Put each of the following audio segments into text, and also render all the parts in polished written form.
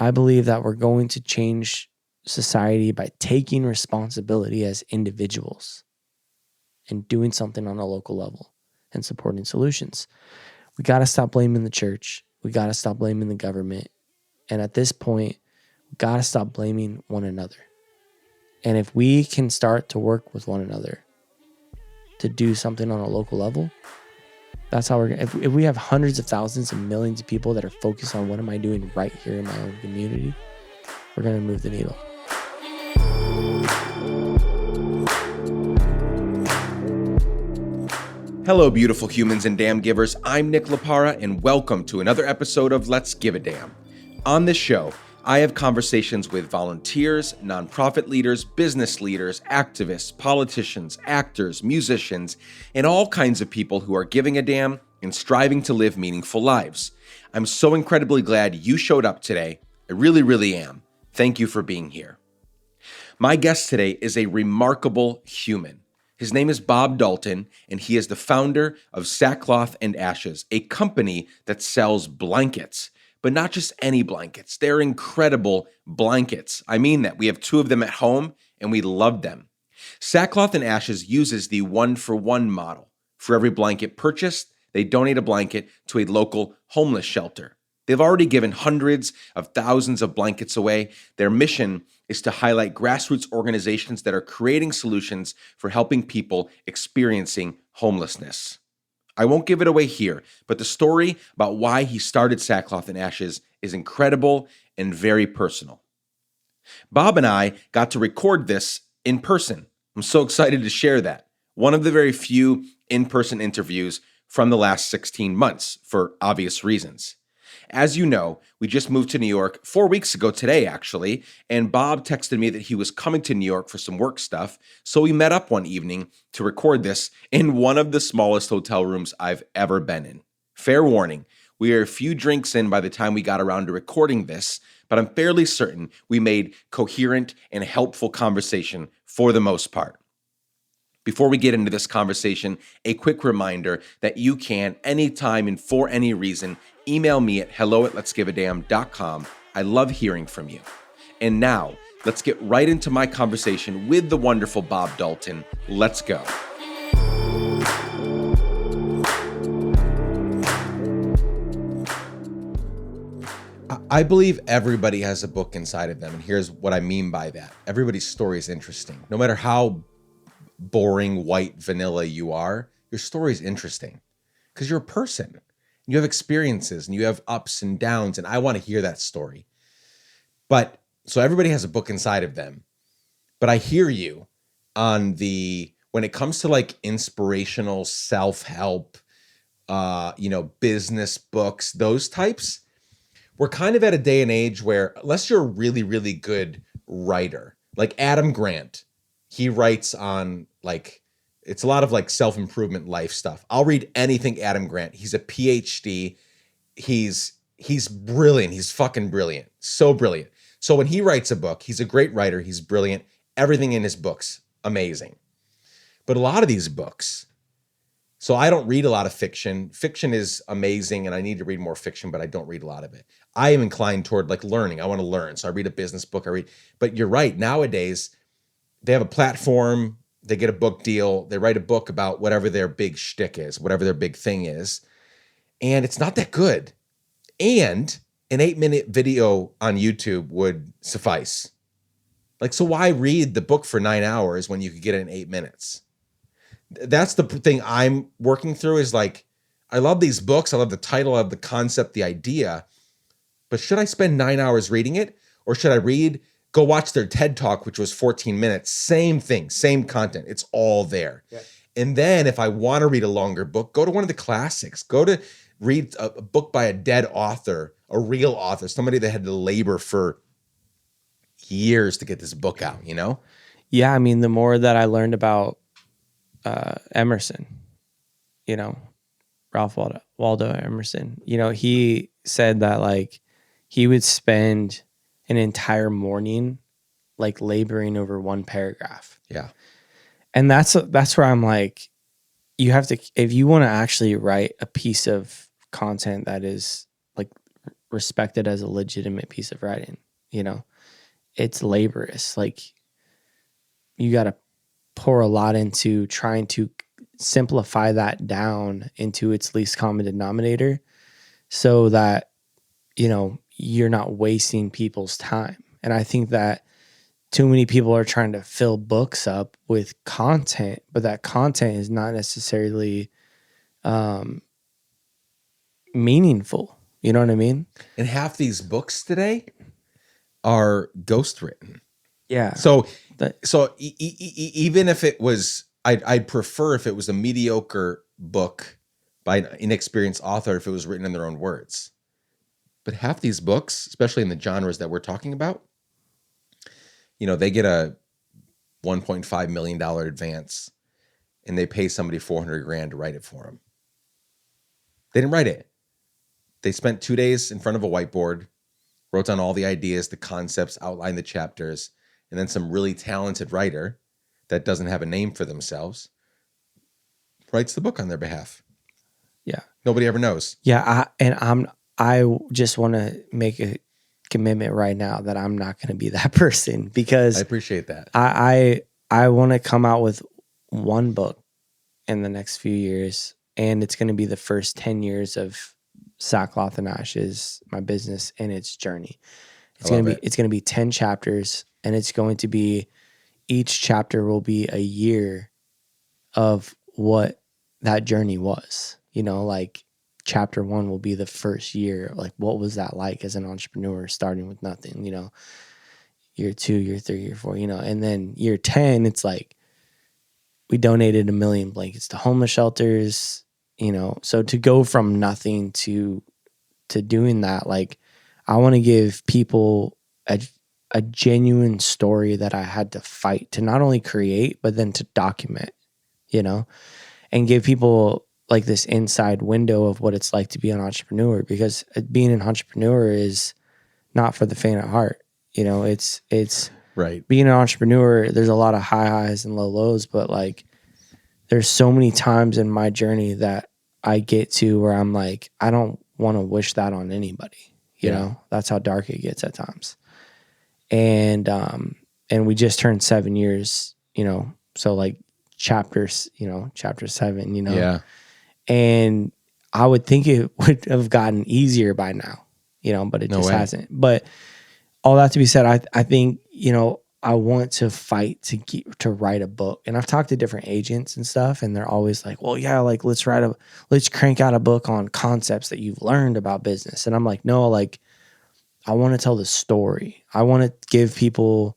I believe that we're going to change society by taking responsibility as individuals and doing something on a local level and supporting solutions. We got to stop blaming the church. We got to stop blaming the government. And at this point, we got to stop blaming one another. And if we can start to work with one another to do something on a local level, that's how we're going to. If we have hundreds of thousands and millions of people that are focused on what am I doing right here in my own community, we're going to move the needle. Hello, beautiful humans and damn givers. I'm Nick Lapara, and welcome to another episode of Let's Give a Damn. On this show, I have conversations with volunteers, nonprofit leaders, business leaders, activists, politicians, actors, musicians, and all kinds of people who are giving a damn and striving to live meaningful lives. I'm so incredibly glad you showed up today. I really, really am. Thank you for being here. My guest today is a remarkable human. His name is Bob Dalton, and he is the founder of Sackcloth and Ashes, a company that sells blankets. But not just any blankets. They're incredible blankets. I mean that. We have two of them at home, and we love them. Sackcloth and Ashes uses the one-for-one model. For every blanket purchased, they donate a blanket to a local homeless shelter. They've already given hundreds of thousands of blankets away. Their mission is to highlight grassroots organizations that are creating solutions for helping people experiencing homelessness. I won't give it away here, but the story about why he started Sackcloth and Ashes is incredible and very personal. Bob and I got to record this in person. I'm so excited to share that. One of the very few in-person interviews from the last 16 months, for obvious reasons. As you know, we just moved to New York 4 weeks ago today, actually, and Bob texted me that he was coming to New York for some work stuff, so we met up one evening to record this in one of the smallest hotel rooms I've ever been in. Fair warning, we are a few drinks in by the time we got around to recording this, but I'm fairly certain we made coherent and helpful conversation for the most part. Before we get into this conversation, a quick reminder that you can, anytime and for any reason, email me at hello@letsgiveadamn.com. I love hearing from you. And now, let's get right into my conversation with the wonderful Bob Dalton. Let's go. I believe everybody has a book inside of them, and here's what I mean by that. Everybody's story is interesting. No matter how boring, white, vanilla you are, your story is interesting because you're a person. You have experiences and you have ups and downs, and I want to hear that story. But so everybody has a book inside of them. But I hear you on when it comes to like inspirational self-help, business books, those types. We're kind of at a day and age where, unless you're a really, really good writer, like Adam Grant, he writes on it's a lot of like self-improvement life stuff. I'll read anything Adam Grant. He's a PhD. He's brilliant. He's fucking brilliant. So brilliant. So when he writes a book, he's a great writer. He's brilliant. Everything in his books, amazing. But a lot of these books, so I don't read a lot of fiction. Fiction is amazing, and I need to read more fiction, but I don't read a lot of it. I am inclined toward like learning. I want to learn. So I read a business book. But you're right. Nowadays, they have a platform, they get a book deal, they write a book about whatever their big shtick is, whatever their big thing is, and it's not that good. And an 8-minute video on YouTube would suffice. So why read the book for 9 hours when you could get it in 8 minutes? That's the thing I'm working through is I love these books, I love the title, I love the concept, the idea, but should I spend 9 hours reading it, or should I go watch their TED Talk, which was 14 minutes. Same thing, same content. It's all there. Yeah. And then if I want to read a longer book, go to one of the classics. Go to read a book by a dead author, a real author, somebody that had to labor for years to get this book out, Yeah, I mean, the more that I learned about Emerson, Ralph Waldo Emerson, he said that he would spend an entire morning laboring over one paragraph. Yeah. And that's where I'm you have to, if you want to actually write a piece of content that is respected as a legitimate piece of writing. You know, it's laborious. Like, you got to pour a lot into trying to simplify that down into its least common denominator so that, you know, you're not wasting people's time. And I think that too many people are trying to fill books up with content, but that content is not necessarily meaningful. You know what I mean? And half these books today are ghost written. Yeah. So even if it was, I'd prefer if it was a mediocre book by an inexperienced author if it was written in their own words. But half these books, especially in the genres that we're talking about, you know, they get a $1.5 million advance and they pay somebody $400,000 to write it for them. They didn't write it. They spent 2 days in front of a whiteboard, wrote down all the ideas, the concepts, outlined the chapters, and then some really talented writer that doesn't have a name for themselves writes the book on their behalf. Yeah. Nobody ever knows. Yeah. I just want to make a commitment right now that I'm not going to be that person, because I appreciate that. I want to come out with one book in the next few years, and it's going to be the first 10 years of Sackcloth and Ashes, my business and its journey. It's going to be 10 chapters, and it's going to be, each chapter will be a year of what that journey was. You know, like chapter 1 will be the first year. Like, what was that like as an entrepreneur starting with nothing, you know, year 2, year 3, year 4, you know, and then year 10, it's like, we donated 1 million blankets to homeless shelters, you know. So to go from nothing to doing that, like, I want to give people a genuine story that I had to fight to not only create, but then to document, you know, and give people like this inside window of what it's like to be an entrepreneur, because being an entrepreneur is not for the faint of heart. You know, it's right. Being an entrepreneur, there's a lot of high highs and low lows, but like, there's so many times in my journey that I get to where I'm like, I don't want to wish that on anybody. You know, that's how dark it gets at times. And we just turned 7 years, you know, so like chapter 7, you know. Yeah. And I would think it would have gotten easier by now, you know, but it just hasn't. But all that to be said, I think, you know, I want to fight to write a book. And I've talked to different agents and stuff, and they're always like, well, yeah, like let's crank out a book on concepts that you've learned about business. And I'm like, no, like, I want to tell the story. I want to give people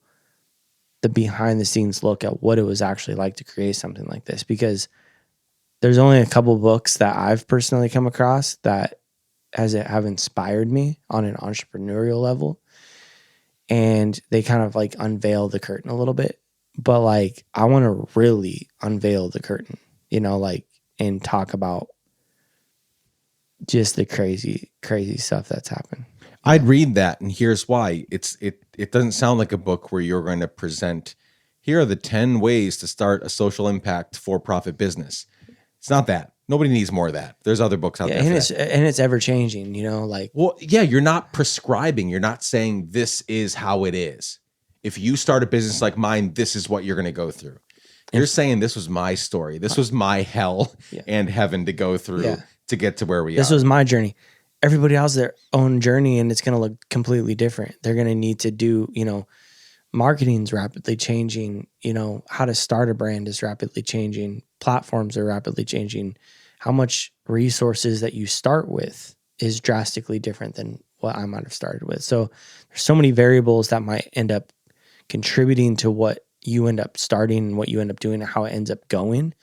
the behind the scenes look at what it was actually like to create something like this, because there's only a couple books that I've personally come across that have inspired me on an entrepreneurial level. And they kind of like unveil the curtain a little bit, but like, I want to really unveil the curtain, you know, like, and talk about just the crazy, crazy stuff that's happened. I'd read that, and here's why. It doesn't sound like a book where you're going to present, here are the 10 ways to start a social impact for-profit business. It's not that. Nobody needs more of that. There's other books out there. And it's ever changing, you know, like. Well, yeah, you're not prescribing. You're not saying this is how it is. If you start a business like mine, this is what you're going to go through. You're saying this was my story. This was my hell and heaven to go through to get to where we are. This was my journey. Everybody has their own journey, and it's going to look completely different. They're going to need to do, you know, marketing's rapidly changing, you know, how to start a brand is rapidly changing. Platforms are rapidly changing. How much resources that you start with is drastically different than what I might have started with. So there's so many variables that might end up contributing to what you end up starting and what you end up doing and how it ends up going.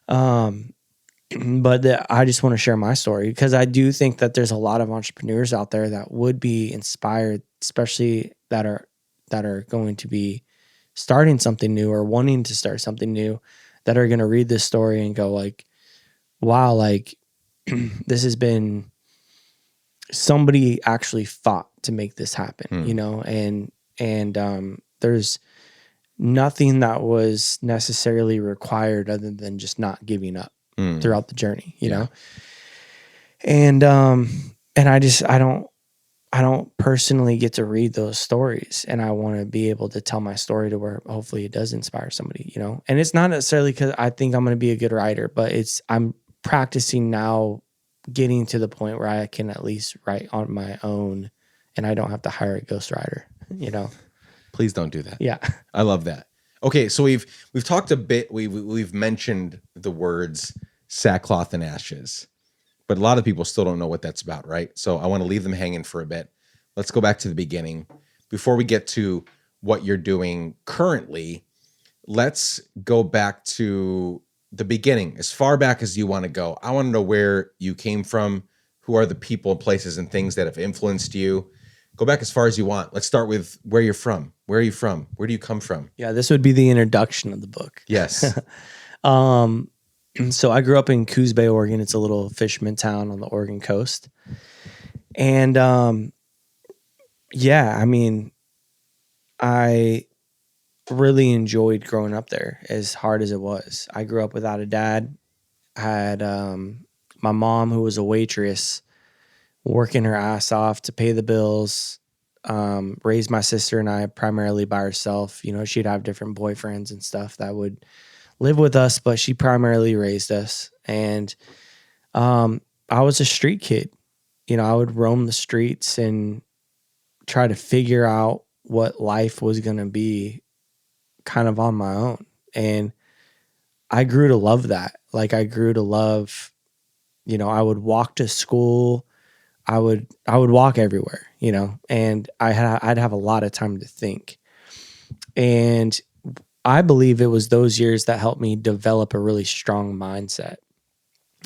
But I just want to share my story, because I do think that there's a lot of entrepreneurs out there that would be inspired, especially that are going to be starting something new or wanting to start something new, that are going to read this story and go like, wow, like this has been, somebody actually fought to make this happen, you know, and there's nothing that was necessarily required other than just not giving up throughout the journey, you know? And And I don't personally get to read those stories, and I want to be able to tell my story to where hopefully it does inspire somebody, you know? And it's not necessarily because I think I'm going to be a good writer, but I'm practicing now, getting to the point where I can at least write on my own and I don't have to hire a ghostwriter, you know? Please don't do that. Yeah. I love that. Okay, so we've talked a bit. We've mentioned the words sackcloth and ashes, but a lot of people still don't know what that's about, right? So I want to leave them hanging for a bit. Let's go back to the beginning before we get to what you're doing currently. Let's go back to the beginning, as far back as you want to go. I want to know where you came from. Who are the people, places, and things that have influenced you? Go back as far as you want. Let's start with where you're from. Where are you from? Where do you come from? Yeah, this would be the introduction of the book. Yes. So I grew up in Coos Bay, Oregon. It's a little fisherman town on the Oregon coast. And yeah, I mean, I really enjoyed growing up there, as hard as it was. I grew up without a dad. I had my mom, who was a waitress, working her ass off to pay the bills, raised my sister and I primarily by herself. You know, she'd have different boyfriends and stuff that would live with us, but she primarily raised us. And I was a street kid. You know, I would roam the streets and try to figure out what life was going to be kind of on my own. And I grew to love that. Like, I grew to love, you know, I would walk to school. I would walk everywhere, you know, and I'd have a lot of time to think. And I believe it was those years that helped me develop a really strong mindset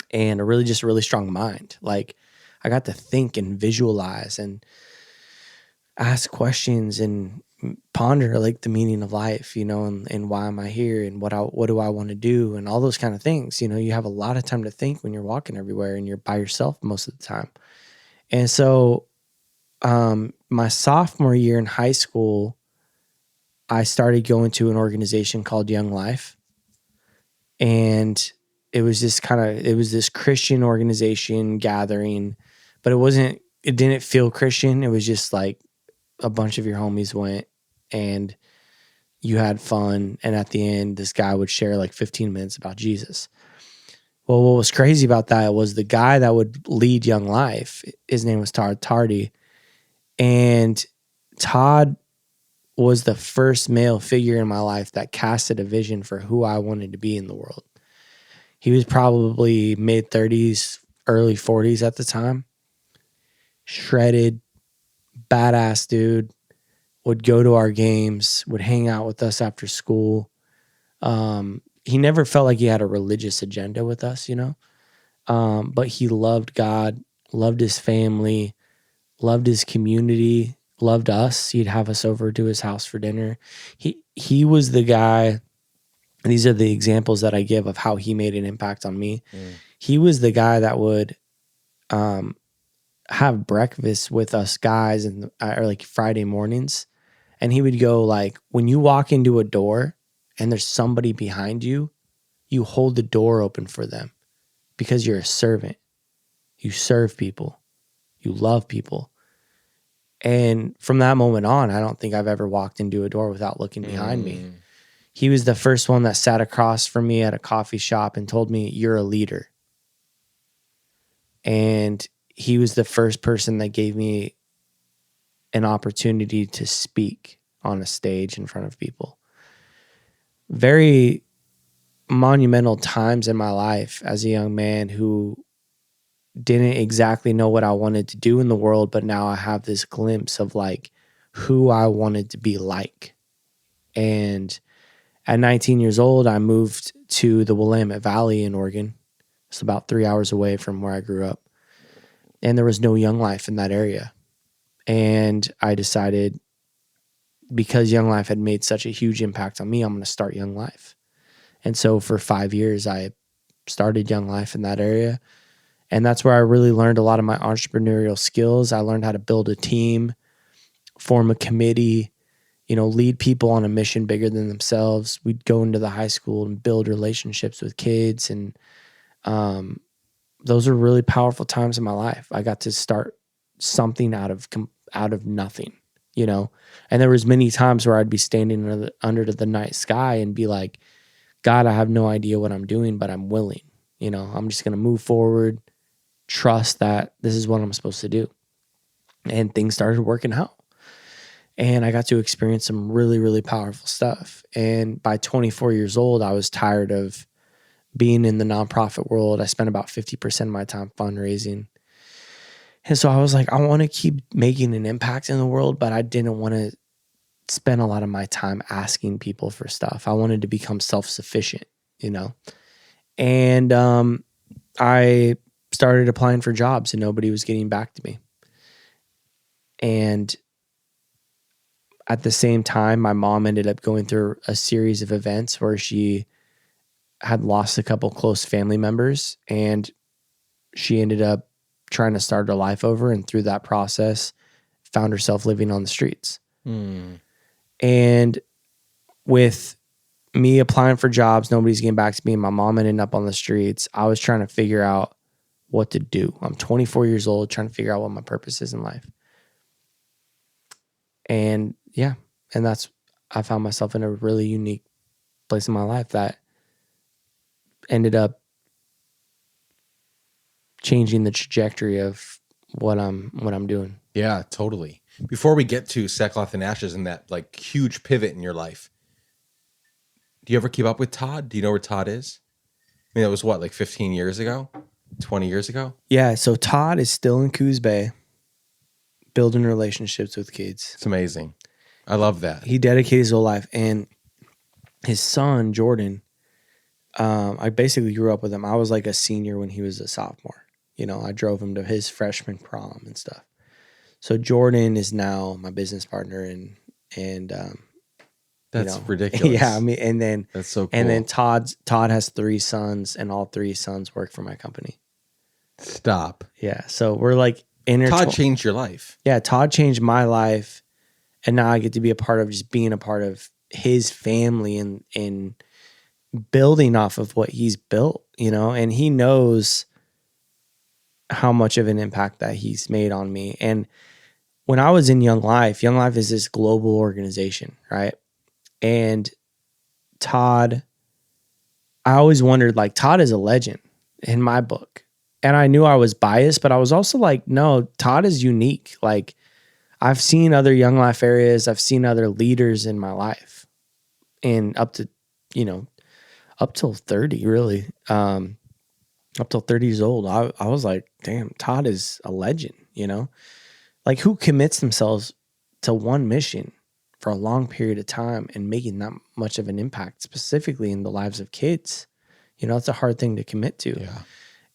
and a really strong mind. Like, I got to think and visualize and ask questions and ponder like the meaning of life, you know, and why am I here and what do I want to do and all those kind of things. You know, you have a lot of time to think when you're walking everywhere and you're by yourself most of the time. And so my sophomore year in high school, I started going to an organization called Young Life. And it was this Christian organization gathering, but it didn't feel Christian. It was just like a bunch of your homies went and you had fun. And at the end, this guy would share like 15 minutes about Jesus. Well, what was crazy about that was the guy that would lead Young Life, his name was Todd Tardy. And Todd was the first male figure in my life that casted a vision for who I wanted to be in the world. He was probably mid 30s, early 40s at the time. Shredded, badass dude. Would go to our games, would hang out with us after school. He never felt like he had a religious agenda with us, you know? But he loved God, loved his family, loved his community, loved us. He'd have us over to his house for dinner. He was the guy. These are the examples that I give of how he made an impact on me. He was the guy that would have breakfast with us guys or like Friday mornings. And he would go like, when you walk into a door and there's somebody behind you, you hold the door open for them because you're a servant. You serve people. You love people. And from that moment on, I don't think I've ever walked into a door without looking behind me. He was the first one that sat across from me at a coffee shop and told me, "You're a leader." And he was the first person that gave me an opportunity to speak on a stage in front of people. Very monumental times in my life as a young man who didn't exactly know what I wanted to do in the world, but now I have this glimpse of like who I wanted to be like. And at 19 years old, I moved to the Willamette Valley in Oregon. It's about 3 hours away from where I grew up. And there was no Young Life in that area. And I decided, because Young Life had made such a huge impact on me, I'm going to start Young Life. And so for 5 years, I started Young Life in that area. And that's where I really learned a lot of my entrepreneurial skills. I learned how to build a team, form a committee, you know, lead people on a mission bigger than themselves. We'd go into the high school and build relationships with kids and those are really powerful times in my life. I got to start something out of nothing, you know. And there was many times where I'd be standing under the night sky and be like, God, I have no idea what I'm doing, but I'm willing. You know, I'm just going to move forward, trust that this is what I'm supposed to do. And things started working out. And I got to experience some really, really powerful stuff. And by 24 years old, I was tired of being in the nonprofit world. I spent about 50% of my time fundraising. And so I was like, I want to keep making an impact in the world, but I didn't want to spend a lot of my time asking people for stuff. I wanted to become self-sufficient, you know? And I started applying for jobs and nobody was getting back to me. And at the same time, my mom ended up going through a series of events where she had lost a couple close family members, and she ended up trying to start her life over. And through that process, found herself living on the streets. And with me applying for jobs, nobody's getting back to me, and my mom ended up on the streets, I was trying to figure out what to do. I'm 24 years old, trying to figure out what my purpose is in life. And yeah, and I found myself in a really unique place in my life that ended up changing the trajectory of what I'm doing. Yeah, totally. Before we get to Sackcloth and Ashes and that like huge pivot in your life, do you ever keep up with Todd? Do you know where Todd is? I mean, that was what, like 15 years ago? 20 years ago? Yeah, so Todd is still in Coos Bay, building relationships with kids. It's amazing. I love that. He dedicated his whole life. And his son, Jordan, I basically grew up with him. I was like a senior when he was a sophomore. You know, I drove him to his freshman prom and stuff. So Jordan is now my business partner, and that's ridiculous. Yeah, I mean, and then that's so cool. And then Todd has 3 sons, and all 3 sons work for my company. Stop. Yeah, so we're like Todd changed your life. Yeah, Todd changed my life, and now I get to be a part of just being a part of his family and building off of what he's built, you know. And he knows how much of an impact that he's made on me. And when I was in Young Life is this global organization, right? And Todd, I always wondered, like, Todd is a legend in my book. And I knew I was biased, but I was also like, no, Todd is unique. Like, I've seen other Young Life areas. I've seen other leaders in my life, and up to, you know, up till 30, really. Up till 30 years old, I was like, damn, Todd is a legend, you know? Like, who commits themselves to one mission for a long period of time and making that much of an impact, specifically in the lives of kids? You know, that's a hard thing to commit to. Yeah.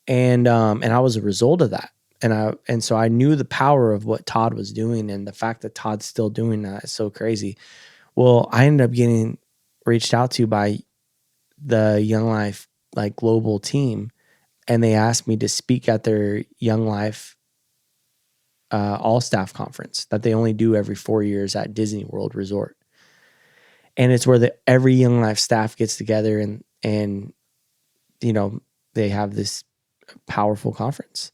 And I was a result of that. And so I knew the power of what Todd was doing, and the fact that Todd's still doing that is so crazy. Well, I ended up getting reached out to by the Young Life like global team, and they asked me to speak at their Young Life all staff conference that they only do every 4 years at Disney World Resort. And it's where every Young Life staff gets together and you know, they have this powerful conference.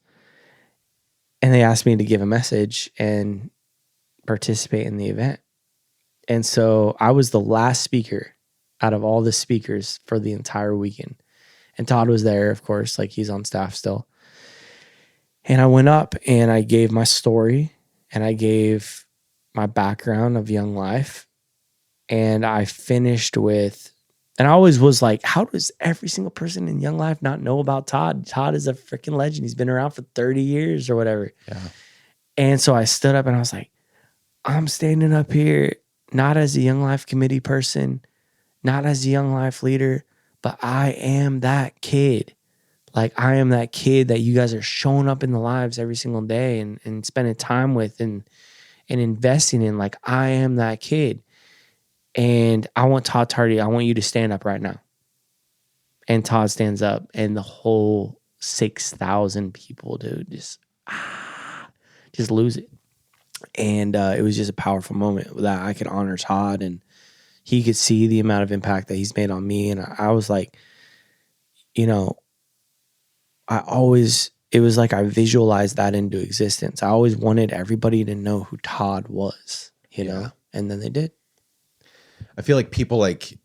And they asked me to give a message and participate in the event. And so I was the last speaker out of all the speakers for the entire weekend. And Todd was there, of course, like he's on staff still. And I went up and I gave my story and I gave my background of Young Life. And I finished with, and I always was like, how does every single person in Young Life not know about Todd? Todd is a freaking legend. He's been around for 30 years or whatever. Yeah. And so I stood up and I was like, I'm standing up here, not as a Young Life committee person, not as a Young Life leader, but I am that kid. Like, I am that kid that you guys are showing up in the lives every single day and spending time with and investing in. Like, I am that kid. And I want Todd Tardy, I want you to stand up right now. And Todd stands up, and the whole 6,000 people, dude, just lose it. And it was just a powerful moment that I could honor Todd, and he could see the amount of impact that he's made on me. And I was like, you know, it was like I visualized that into existence. I always wanted everybody to know who Todd was, you know, and then they did. I feel like people like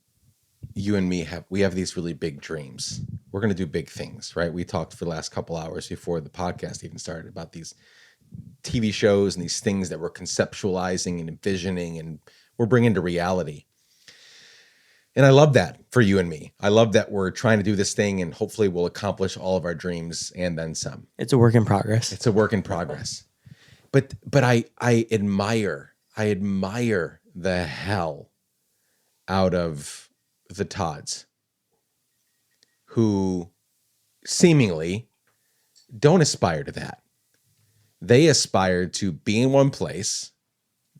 you and me we have these really big dreams. We're going to do big things, right? We talked for the last couple hours before the podcast even started about these TV shows and these things that we're conceptualizing and envisioning and we're bringing to reality. And I love that for you and me. I love that we're trying to do this thing and hopefully we'll accomplish all of our dreams and then some. It's a work in progress. It's a work in progress. But I admire the hell out of the Todds who seemingly don't aspire to that. They aspire to be in one place,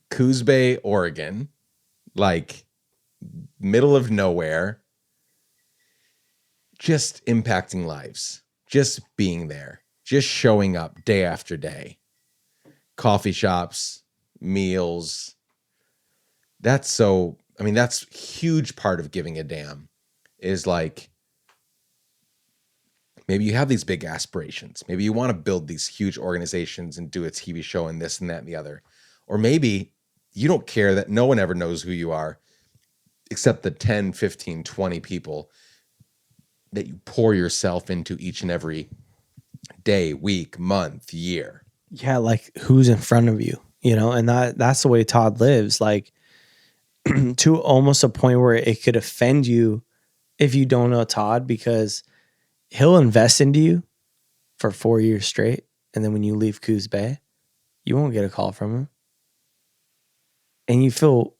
Coos Bay, Oregon, like middle of nowhere, just impacting lives, just being there, just showing up day after day. Coffee shops, meals. That's a huge part of giving a damn is like, maybe you have these big aspirations. Maybe you want to build these huge organizations and do a TV show and this and that and the other. Or maybe you don't care that no one ever knows who you are except the 10, 15, 20 people that you pour yourself into each and every day, week, month, year. Yeah, like who's in front of you, you know, and that's the way Todd lives, like to almost a point where it could offend you if you don't know Todd, because he'll invest into you for 4 years straight. And then when you leave Coos Bay, you won't get a call from him. And you feel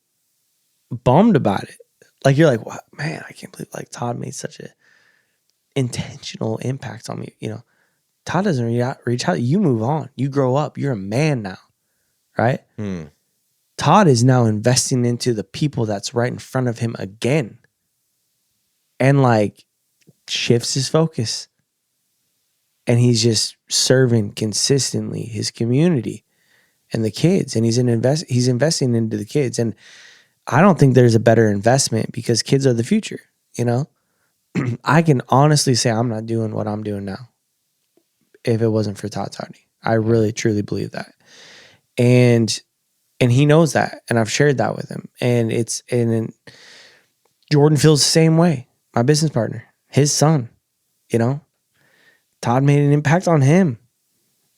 bummed about it. Like you're like, what, man, I can't believe like Todd made such a intentional impact on me. You know, Todd doesn't reach out. You move on. You grow up. You're a man now, right? Todd is now investing into the people that's right in front of him again. And like shifts his focus. And he's just serving consistently his community and the kids. And he's investing into the kids. And I don't think there's a better investment because kids are the future, you know? I can honestly say I'm not doing what I'm doing now if it wasn't for Todd Tardy. I really, truly believe that. And he knows that. And I've shared that with him. And Jordan feels the same way. My business partner, his son, you know? Todd made an impact on him.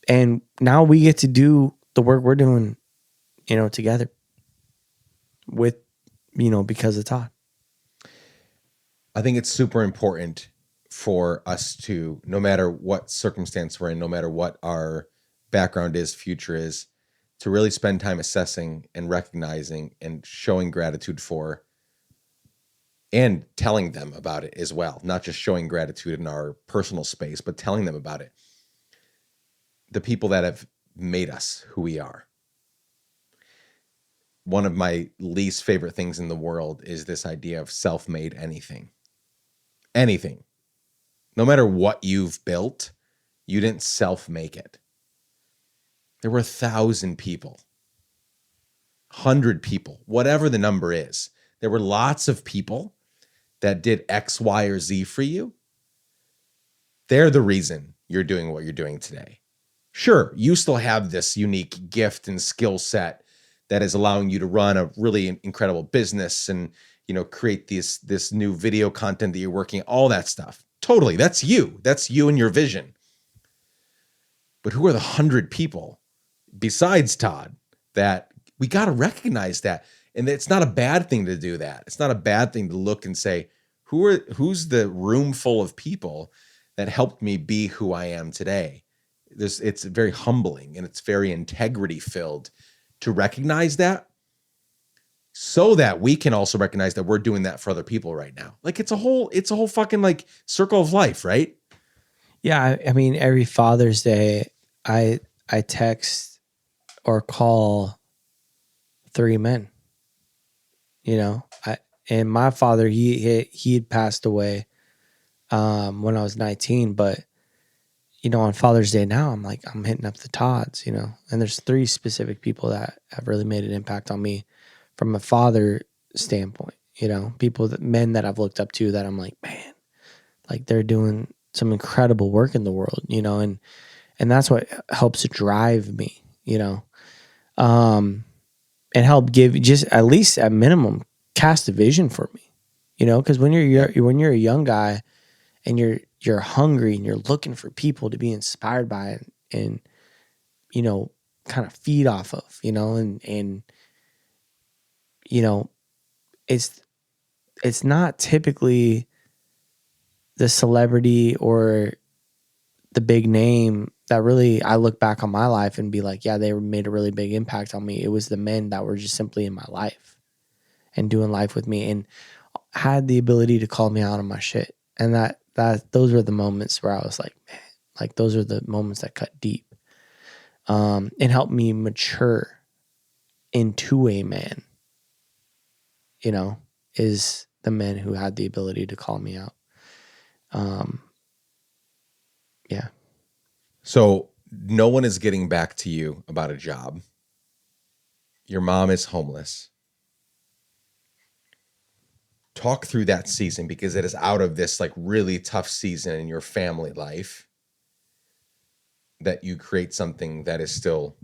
And now we get to do the work we're doing, you know, together with, you know, because of Todd. I think it's super important for us to, no matter what circumstance we're in, no matter what our background is, future is, to really spend time assessing and recognizing and showing gratitude for and telling them about it as well. Not just showing gratitude in our personal space, but telling them about it. The people that have made us who we are. One of my least favorite things in the world is this idea of self-made anything. Anything. No matter what you've built, you didn't self-make it. There were 1,000 people, 100 people, whatever the number is. There were lots of people that did X, Y, or Z for you. They're the reason you're doing what you're doing today. Sure, you still have this unique gift and skill set that is allowing you to run a really incredible business and, you know, create this new video content that you're working, all that stuff. Totally, that's you. That's you and your vision. But who are the 100 people besides Todd that we got to recognize that? And it's not a bad thing to do that. It's not a bad thing to look and say, who's the room full of people that helped me be who I am today? It's very humbling and it's very integrity filled to recognize that, so that we can also recognize that we're doing that for other people right now. Like it's a whole fucking like circle of life, right? Yeah, I mean, every Father's Day, I text or call 3 men. You know, and my father, he had passed away when I was 19, but you know, on Father's Day now, I'm hitting up the Todds, you know, and there's 3 specific people that have really made an impact on me from a father standpoint, you know, men that I've looked up to that I'm like, man, like they're doing some incredible work in the world, you know, and that's what helps drive me, you know, and help give, just at least at minimum, cast a vision for me, you know, because when when you're a young guy and you're hungry and you're looking for people to be inspired by and you know, kind of feed off of, you know, and you know, it's not typically the celebrity or the big name that really I look back on my life and be like, yeah, they made a really big impact on me. It was the men that were just simply in my life and doing life with me and had the ability to call me out on my shit. And that those were the moments where I was like, man, like those are the moments that cut deep. And helped me mature into a man, you know, is the men who had the ability to call me out. Yeah. So no one is getting back to you about a job. Your mom is homeless. Talk through that season, because it is out of this like really tough season in your family life that you create something that is still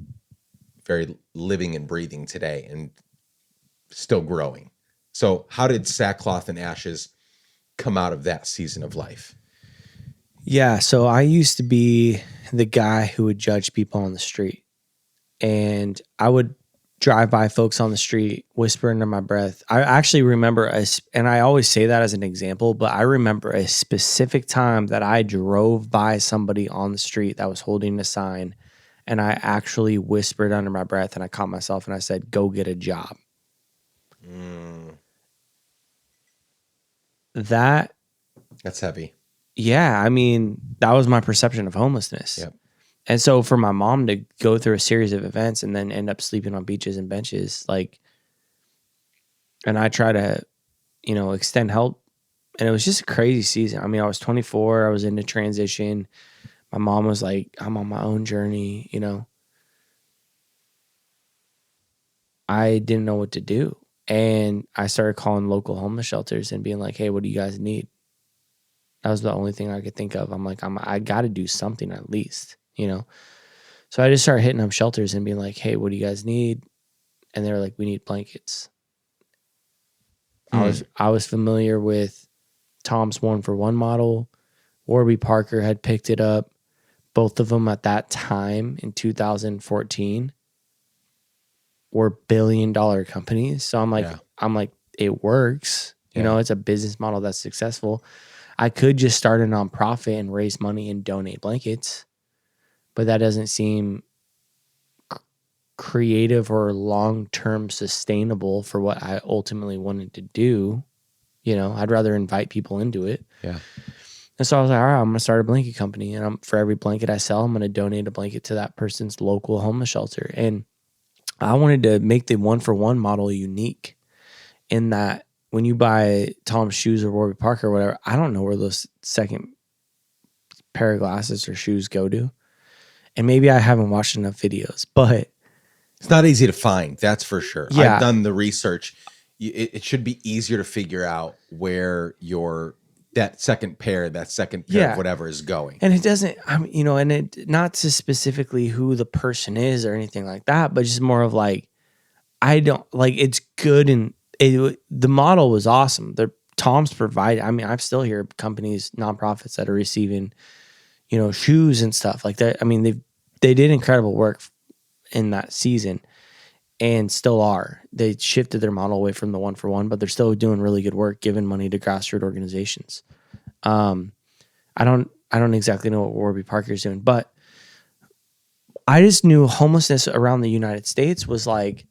very living and breathing today and still growing. So how did Sackcloth and Ashes come out of that season of life? Yeah. So I used to be the guy who would judge people on the street, and I would drive by folks on the street, whisper under my breath. I actually remember and I always say that as an example, but I remember a specific time that I drove by somebody on the street that was holding a sign, and I actually whispered under my breath, and I caught myself and I said, "Go get a job." That's heavy. Yeah, I mean, that was my perception of homelessness. Yep. And so for my mom to go through a series of events and then end up sleeping on beaches and benches, like, and I try to, you know, extend help. And it was just a crazy season. I mean, I was 24, I was into transition. My mom was like, I'm on my own journey, you know. I didn't know what to do. And I started calling local homeless shelters and being like, hey, what do you guys need? That was the only thing I could think of. I'm like, I got to do something at least, you know? So I just started hitting up shelters and being like, hey, what do you guys need? And they were like, we need blankets. I was familiar with Tom's 1-for-1 model. Warby Parker had picked it up. Both of them at that time in 2014 were billion-dollar companies. So I'm like, it works. You know, it's a business model that's successful. I could just start a nonprofit and raise money and donate blankets, but that doesn't seem creative or long-term sustainable for what I ultimately wanted to do. You know, I'd rather invite people into it. Yeah. And so I was like, all right, I'm going to start a blanket company. And for every blanket I sell, I'm going to donate a blanket to that person's local homeless shelter. And I wanted to make the 1-for-1 model unique in that when you buy Tom's shoes or Warby Parker or whatever, I don't know where those second pair of glasses or shoes go to. And maybe I haven't watched enough videos, but it's not easy to find. That's for sure. Yeah. I've done the research. It should be easier to figure out where that second pair of whatever is going. And it doesn't, you know, and it not to specifically who the person is or anything like that, but just more of like, I don't like, it's good. And the model was awesome. Tom's provided, I mean, I still hear companies, nonprofits that are receiving, you know, shoes and stuff like that. I mean, they did incredible work in that season and still are. They shifted their model away from the 1-for-1, but they're still doing really good work, giving money to grassroots organizations. I don't exactly know what Warby Parker is doing, but I just knew homelessness around the United States was like,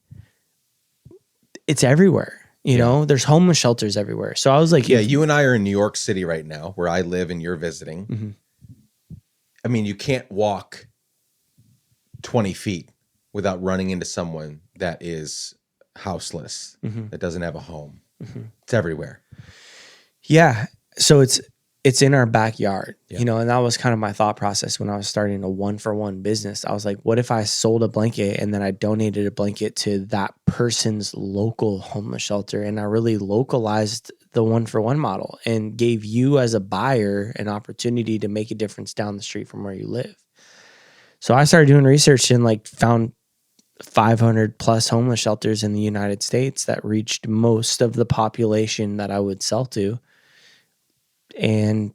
it's everywhere. You know, there's homeless shelters everywhere. So I was like, you and I are in New York City right now, where I live and you're visiting. Mm-hmm. I mean, you can't walk 20 feet without running into someone that is houseless, that doesn't have a home. It's everywhere. Yeah. So it's in our backyard, you know, and that was kind of my thought process when I was starting a 1-for-1 business. I was like, what if I sold a blanket and then I donated a blanket to that person's local homeless shelter? And I really localized the 1-for-1 model and gave you as a buyer an opportunity to make a difference down the street from where you live. So I started doing research and like found 500 plus homeless shelters in the United States that reached most of the population that I would sell to. And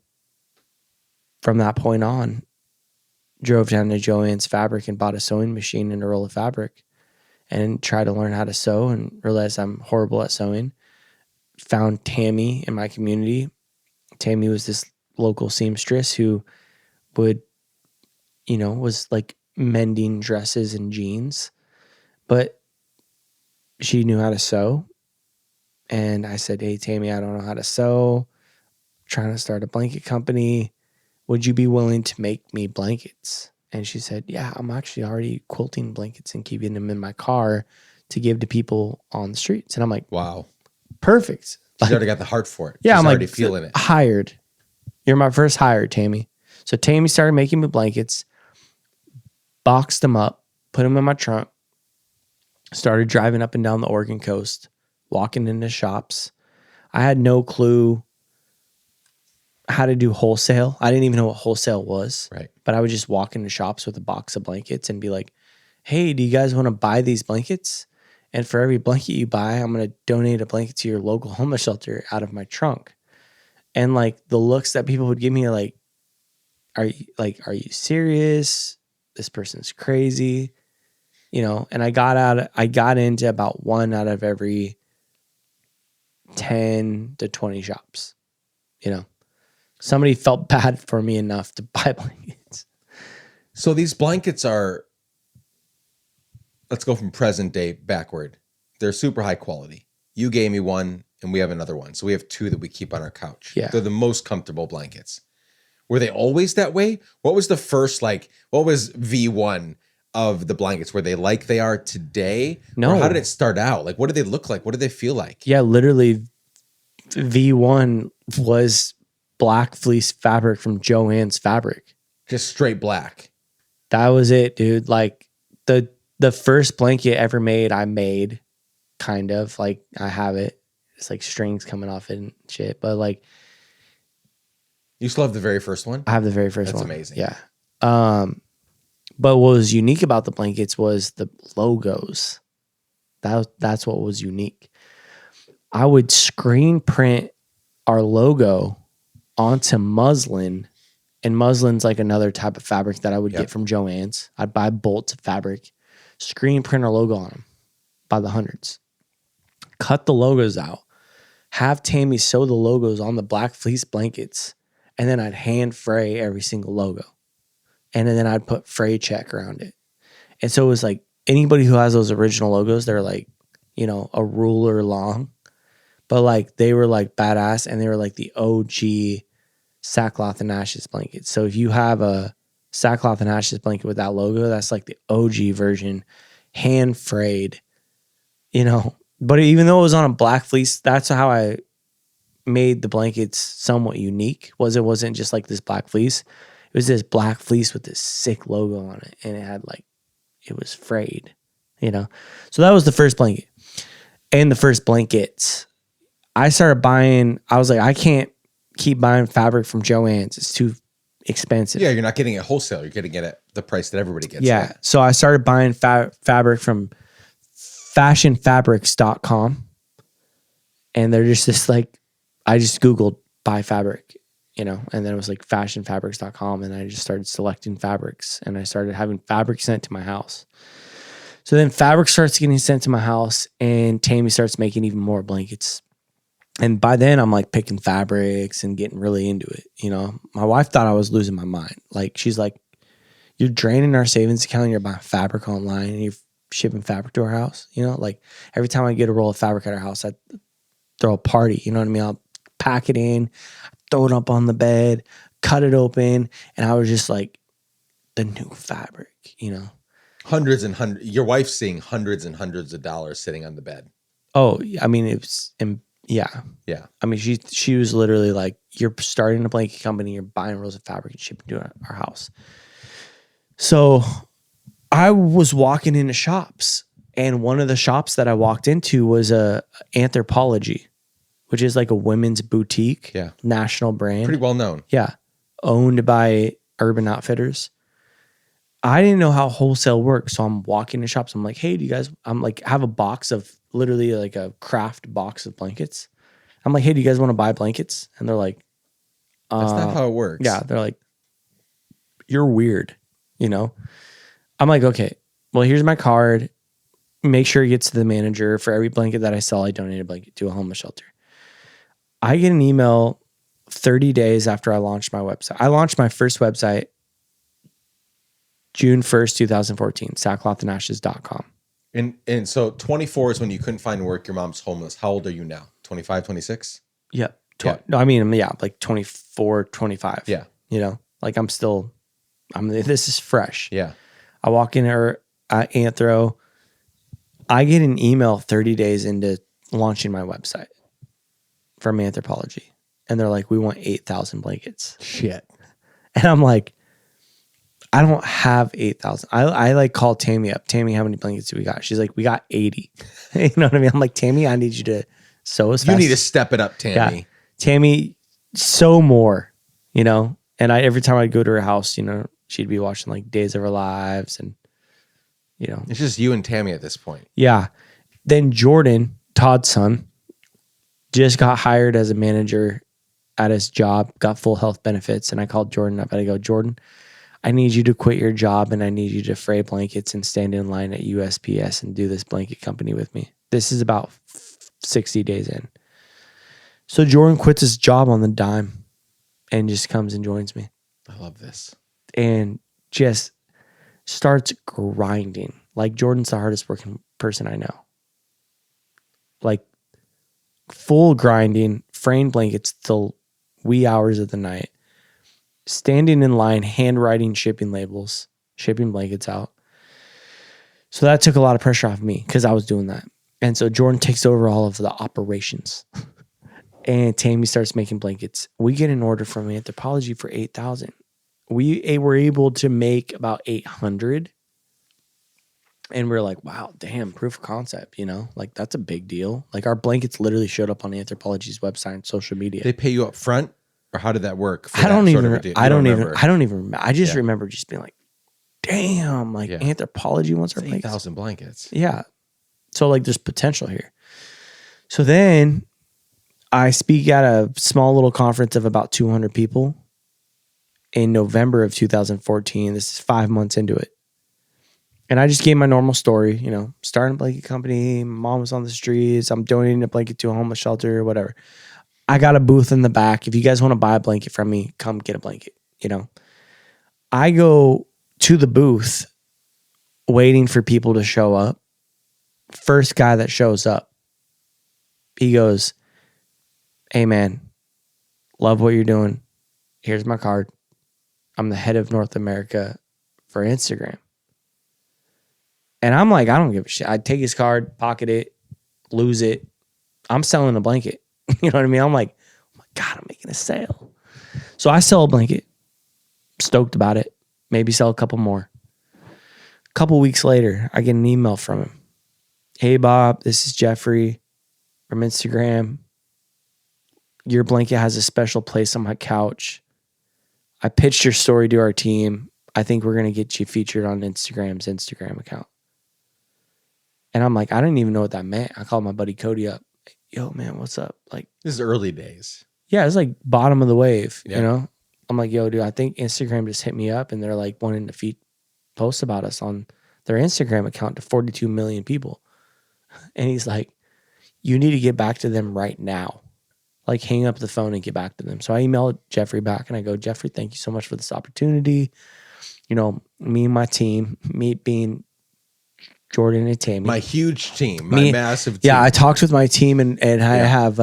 from that point on, drove down to Joann's Fabric and bought a sewing machine and a roll of fabric and tried to learn how to sew and realized I'm horrible at sewing. Found Tammy in my community. Tammy was this local seamstress who would, was like mending dresses and jeans, but she knew how to sew. And I said, hey, Tammy, I don't know how to sew. I'm trying to start a blanket company. Would you be willing to make me blankets? And she said, yeah, I'm actually already quilting blankets and keeping them in my car to give to people on the streets. And I'm like, wow, perfect. She's already got the heart for it. Yeah, She's I'm already like, feeling it. Hired. You're my first hire, Tammy. So Tammy started making me blankets, boxed them up, put them in my trunk, started driving up and down the Oregon coast, walking into shops. I had no clue how to do wholesale. I didn't even know what wholesale was. Right. But I would just walk into shops with a box of blankets and be like, hey, do you guys want to buy these blankets? And for every blanket you buy, I'm going to donate a blanket to your local homeless shelter out of my trunk. And like the looks that people would give me are like, are you serious? This person's crazy. And I got into about 1 out of every 10 to 20 shops. Somebody felt bad for me enough to buy blankets. So these blankets are, let's go from present day backward. They're super high quality. You gave me one and we have another one. So we have 2 that we keep on our couch. Yeah. They're the most comfortable blankets. Were they always that way? What was the first, what was V1 of the blankets? Were they like they are today? No. Or how did it start out? Like, what did they look like? What did they feel like? Yeah, literally V1 was black fleece fabric from Joann's Fabric. Just straight black. That was it, dude. Like the first blanket ever made, I made kind of like I have it. It's like strings coming off it and shit. But like, you still have the very first one? I have the very first one. That's amazing. Yeah. But what was unique about the blankets was the logos. That's what was unique. I would screen print our logo onto muslin, and muslin's like another type of fabric that I would get from Joann's. I'd buy bolts of fabric, screen print our logo on them by the hundreds, cut the logos out, have Tammy sew the logos on the black fleece blankets, and then I'd hand fray every single logo. And then I'd put fray check around it. And so it was like anybody who has those original logos, they're like, a ruler long, but like they were like badass, and they were like the OG sackcloth and ashes blanket. So if you have a sackcloth and ashes blanket with that logo, that's like the OG version, hand frayed, But even though it was on a black fleece, that's how I made the blankets somewhat unique. It wasn't just like this black fleece. It was this black fleece with this sick logo on it, and it was frayed, So that was the first blanket. And the first blankets, I started buying. I was like, I can't keep buying fabric from Joann's. It's too expensive. Yeah, you're not getting it wholesale. You're getting it at the price that everybody gets. Yeah. Right? So I started buying fabric from fashionfabrics.com. And they're just this like, I just Googled buy fabric, and then it was like fashionfabrics.com. And I just started selecting fabrics, and I started having fabric sent to my house. So then fabric starts getting sent to my house, and Tammy starts making even more blankets. And by then I'm like picking fabrics and getting really into it. My wife thought I was losing my mind. Like, she's like, you're draining our savings account and you're buying fabric online and you're shipping fabric to our house. Like every time I get a roll of fabric at our house, I throw a party. You know what I mean? I'll pack it in, throw it up on the bed, cut it open. And I was just like, the new fabric, Hundreds and hundreds. Your wife's seeing hundreds and hundreds of dollars sitting on the bed. Oh, I mean, it was, yeah. Yeah. I mean, she was literally like, you're starting a blanket company, you're buying rolls of fabric and shipping to our house. So I was walking into shops, and one of the shops that I walked into was a Anthropologie. which is like a women's boutique, Yeah. national brand. Pretty well known. Yeah. Owned by Urban Outfitters. I didn't know how wholesale works. So I'm walking to shops. I'm like, hey, do you guys, I'm like, have a box of literally like a craft box of blankets. I'm like, hey, do you guys want to buy blankets? And they're like, That's not how it works. yeah. They're like, you're weird, you know? I'm like, okay, well, here's my card. Make sure it gets to the manager. For every blanket that I sell, I donate a blanket to a homeless shelter. I get an email 30 days after I launched my website. I launched my first website June 1st, 2014, sackclothandashes.com. And so 24 is when you couldn't find work. Your mom's homeless. How old are you now? 25, 26? Yep. Yeah. No, I mean, yeah, like 24, 25. Yeah. You know, like this is fresh. Yeah. I walk in her Anthro. I get an email 30 days into launching my website from Anthropology. And they're like, we want 8,000 blankets. Shit. And I'm like, I don't have 8,000. I like call Tammy up. Tammy, how many blankets do we got? She's like, we got 80. You know what I mean? I'm like, Tammy, I need you to sew as fast. You need to step it up, Tammy. Yeah. Tammy, sew more, you know? And every time I'd go to her house, you know, she'd be watching like Days of Our Lives and, you know. It's just you and Tammy at this point. Yeah. Then Jordan, Todd's son, just got hired as a manager at his job, got full health benefits. And I called Jordan up. I go, Jordan, I need you to quit your job and I need you to fray blankets and stand in line at USPS and do this blanket company with me. This is about 60 days in. So Jordan quits his job on the dime and just comes and joins me. I love this. And just starts grinding. Like Jordan's the hardest working person I know. Like full grinding, fraying blankets till wee hours of the night. Standing in line, handwriting shipping labels, shipping blankets out. So that took a lot of pressure off me because I was doing that. And so Jordan takes over all of the operations. And Tammy starts making blankets. We get an order from Anthropology for 8,000. We were able to make about 800. And we're like, wow, damn, proof of concept, you know? Like, that's a big deal. Like, our blankets literally showed up on Anthropology's website and social media. They pay you up front? Or how did that work? I don't even remember. I just remember just being like, damn, like Anthropology wants our blankets. 8,000 blankets. Yeah. So like there's potential here. So then I speak at a small little conference of about 200 people in November of 2014. This is 5 months into it. And I just gave my normal story, you know, starting a blanket company, my mom was on the streets, I'm donating a blanket to a homeless shelter, whatever. I got a booth in the back. If you guys want to buy a blanket from me, come get a blanket, you know. I go to the booth waiting for people to show up. First guy that shows up, he goes, hey man, love what you're doing. Here's my card. I'm the head of North America for Instagram. And I'm like, I don't give a shit. I'd take his card, pocket it, lose it. I'm selling a blanket. You know what I mean? I'm like, oh my God, I'm making a sale. So I sell a blanket. Stoked about it. Maybe sell a couple more. A couple weeks later, I get an email from him. Hey, Bob, this is Jeffrey from Instagram. Your blanket has a special place on my couch. I pitched your story to our team. I think we're going to get you featured on Instagram's Instagram account. And I'm like, I didn't even know what that meant. I called my buddy Cody up. Yo, man, what's up? Like, this is early days. Yeah, it's like bottom of the wave, you know? I'm like, yo, dude, I think Instagram just hit me up and they're like wanting to feed posts about us on their Instagram account to 42 million people. And he's like, you need to get back to them right now. Like, hang up the phone and get back to them. So I emailed Jeffrey back and I go, Jeffrey, thank you so much for this opportunity. You know, me and my team, me being Jordan and Tammy. My huge team, my massive team. Yeah, I talked with my team and I have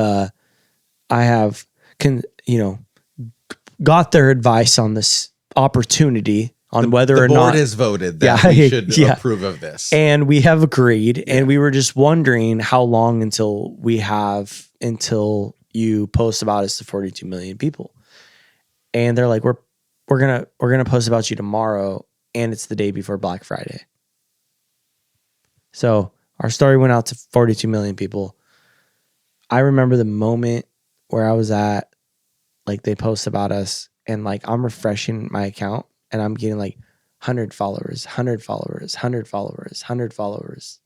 got their advice on this opportunity on whether or not the board has voted that we should approve of this. And we have agreed. And we were just wondering how long until you post about us to 42 million people. And they're like, we're gonna post about you tomorrow, and it's the day before Black Friday. So our story went out to 42 million people. I remember the moment where I was at, like they post about us and like I'm refreshing my account and I'm getting like 100 followers, 100 followers, 100 followers, 100 followers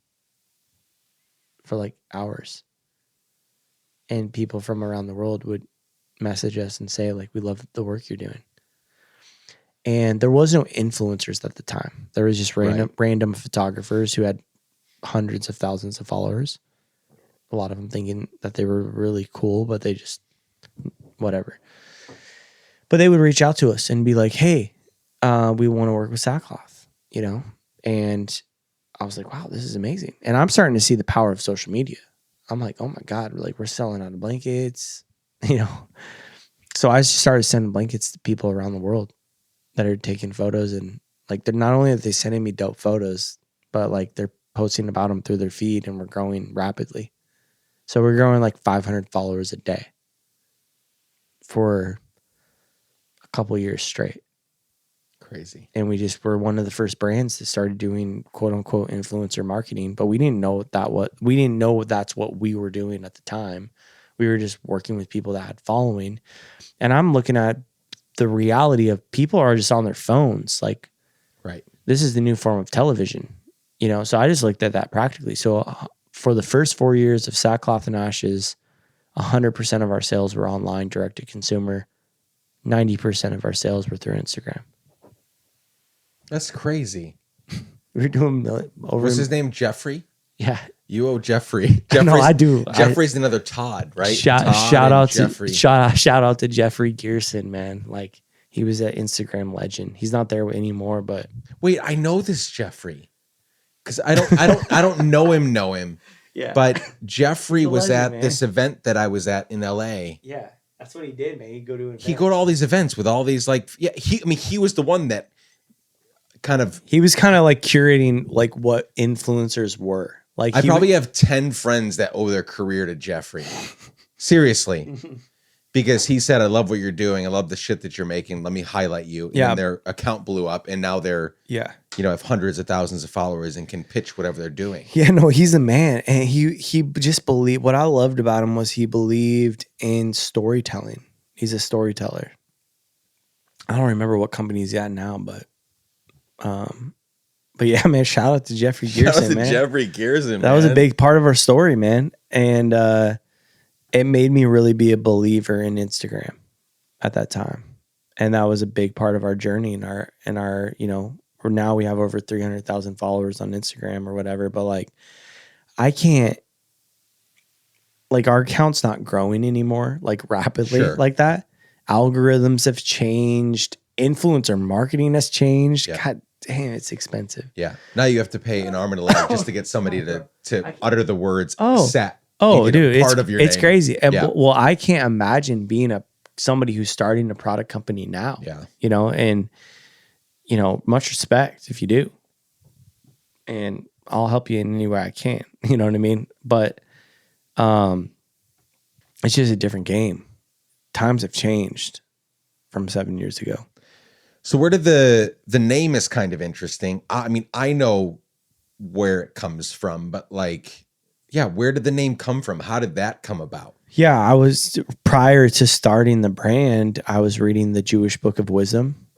for like hours. And people from around the world would message us and say like, we love the work you're doing. And there was no influencers at the time. There was just random photographers who had hundreds of thousands of followers. A lot of them thinking that they were really cool, but they just whatever. But they would reach out to us and be like, hey, we want to work with Sackcloth, you know? And I was like, wow, this is amazing. And I'm starting to see the power of social media. I'm like, oh my God, we're selling out of blankets, you know? So I just started sending blankets to people around the world that are taking photos. And like, they're not only are they sending me dope photos, but like they're posting about them through their feed and we're growing rapidly. So we're growing like 500 followers a day for a couple years straight. Crazy. And we just were one of the first brands that started doing quote unquote influencer marketing, but we didn't know that's what we were doing at the time. We were just working with people that had following. And I'm looking at the reality of people are just on their phones. Like, right. This is the new form of television, you know? So I just looked at that practically. So for the first 4 years of Sackcloth and Ashes, 100% of our sales were online, direct to consumer. 90% of our sales were through Instagram. That's crazy. We were doing over. What's his name? Jeffrey? Yeah. You owe Jeffrey. No, I do. Jeffrey's another Todd, right? Shout out to Jeffrey Gearson, man. Like, he was an Instagram legend. He's not there anymore, but wait, I know this Jeffrey. Because I don't know him. Yeah. But Jeffrey was legend, at this event that I was at in LA. Yeah. That's what he did, man. He'd go to events. He'd go to all these events with all these he was the one that he was kind of like curating like what influencers were. Like, I probably have 10 friends that owe their career to Jeffrey. Seriously. Because he said, I love what you're doing. I love the shit that you're making. Let me highlight you. And then their account blew up and now they're, have hundreds of thousands of followers and can pitch whatever they're doing. Yeah, no, he's a man. And he just believed, what I loved about him was he believed in storytelling. He's a storyteller. I don't remember what company he's at now, but yeah, man, shout out to Jeffrey Gearson, Shout out to man. Jeffrey Gearson, That was a big part of our story, man. And it made me really be a believer in Instagram at that time. And that was a big part of our journey and our, you know, where now we have over 300,000 followers on Instagram or whatever. But like, I can't, like, our account's not growing anymore, like rapidly like that. Algorithms have changed. Influencer marketing has changed. Yeah. God damn, it's expensive. Yeah. Now you have to pay an arm and a leg just to get somebody to utter the words set. Dude, part of your it's name. crazy. And, well, I can't imagine being somebody who's starting a product company now. Yeah. You know, and you know, much respect if you do. And I'll help you in any way I can. You know what I mean? But it's just a different game. Times have changed from 7 years ago. So where did the name is kind of interesting. I mean, I know where it comes from, but like, yeah, where did the name come from? How did that come about? Yeah, I was, prior to starting the brand, I was reading the Jewish Book of Wisdom,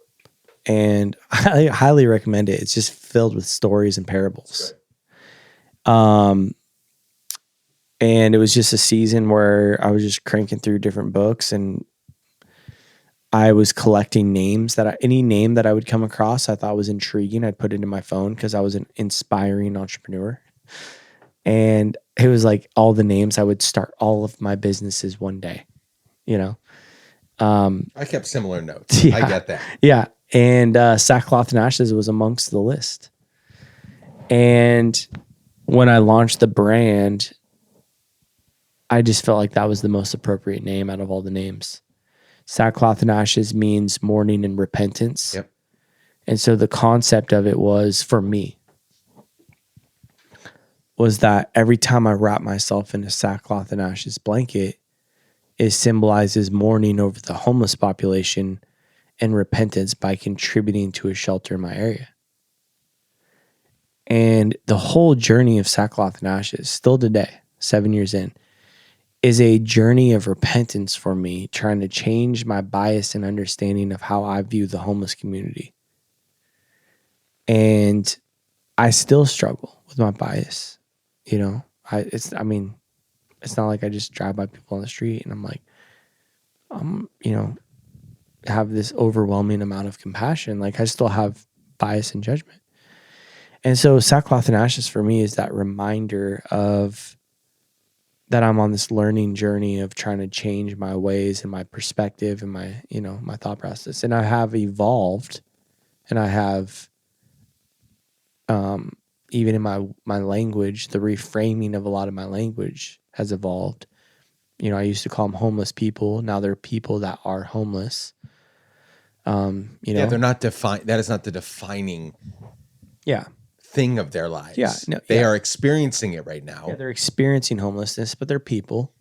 and I highly recommend it. It's just filled with stories and parables. And it was just a season where I was just cranking through different books, and I was collecting names any name that I would come across I thought was intriguing. I'd put it in my phone because I was an inspiring entrepreneur. And it was like all the names I would start all of my businesses one day, you know? I kept similar notes. Yeah, I get that. Yeah. And Sackcloth and Ashes was amongst the list. And when I launched the brand, I just felt like that was the most appropriate name out of all the names. Sackcloth and Ashes means mourning and repentance. Yep. And so the concept of it was, for me, was that every time I wrap myself in a sackcloth and ashes blanket, it symbolizes mourning over the homeless population and repentance by contributing to a shelter in my area. And the whole journey of Sackcloth and Ashes, still today, 7 years in, is a journey of repentance for me, trying to change my bias and understanding of how I view the homeless community. And I still struggle with my bias. You know, it's not like I just drive by people on the street and I'm like, have this overwhelming amount of compassion. Like I still have bias and judgment. And so sackcloth and ashes for me is that reminder of that I'm on this learning journey of trying to change my ways and my perspective and my, my thought process. And I have evolved, and I have, even in my language, the reframing of a lot of my language has evolved. I used to call them homeless people. Now they're people that are homeless. Yeah, they're not defined. That is not the defining thing of their lives. Yeah, no, they are experiencing it right now. Yeah, they're experiencing homelessness, but they're people,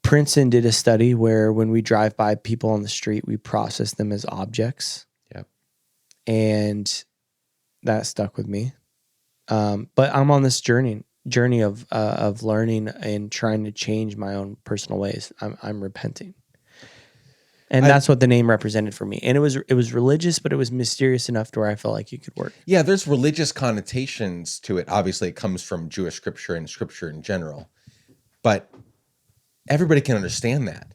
Princeton did a study where when we drive by people on the street, we process them as objects. Yep. And that stuck with me. But I'm on this journey of learning and trying to change my own personal ways. I'm repenting. And that's what the name represented for me. And it was religious, but it was mysterious enough to where I felt like it could work. Yeah, there's religious connotations to it. Obviously, it comes from Jewish scripture and scripture in general. But everybody can understand that.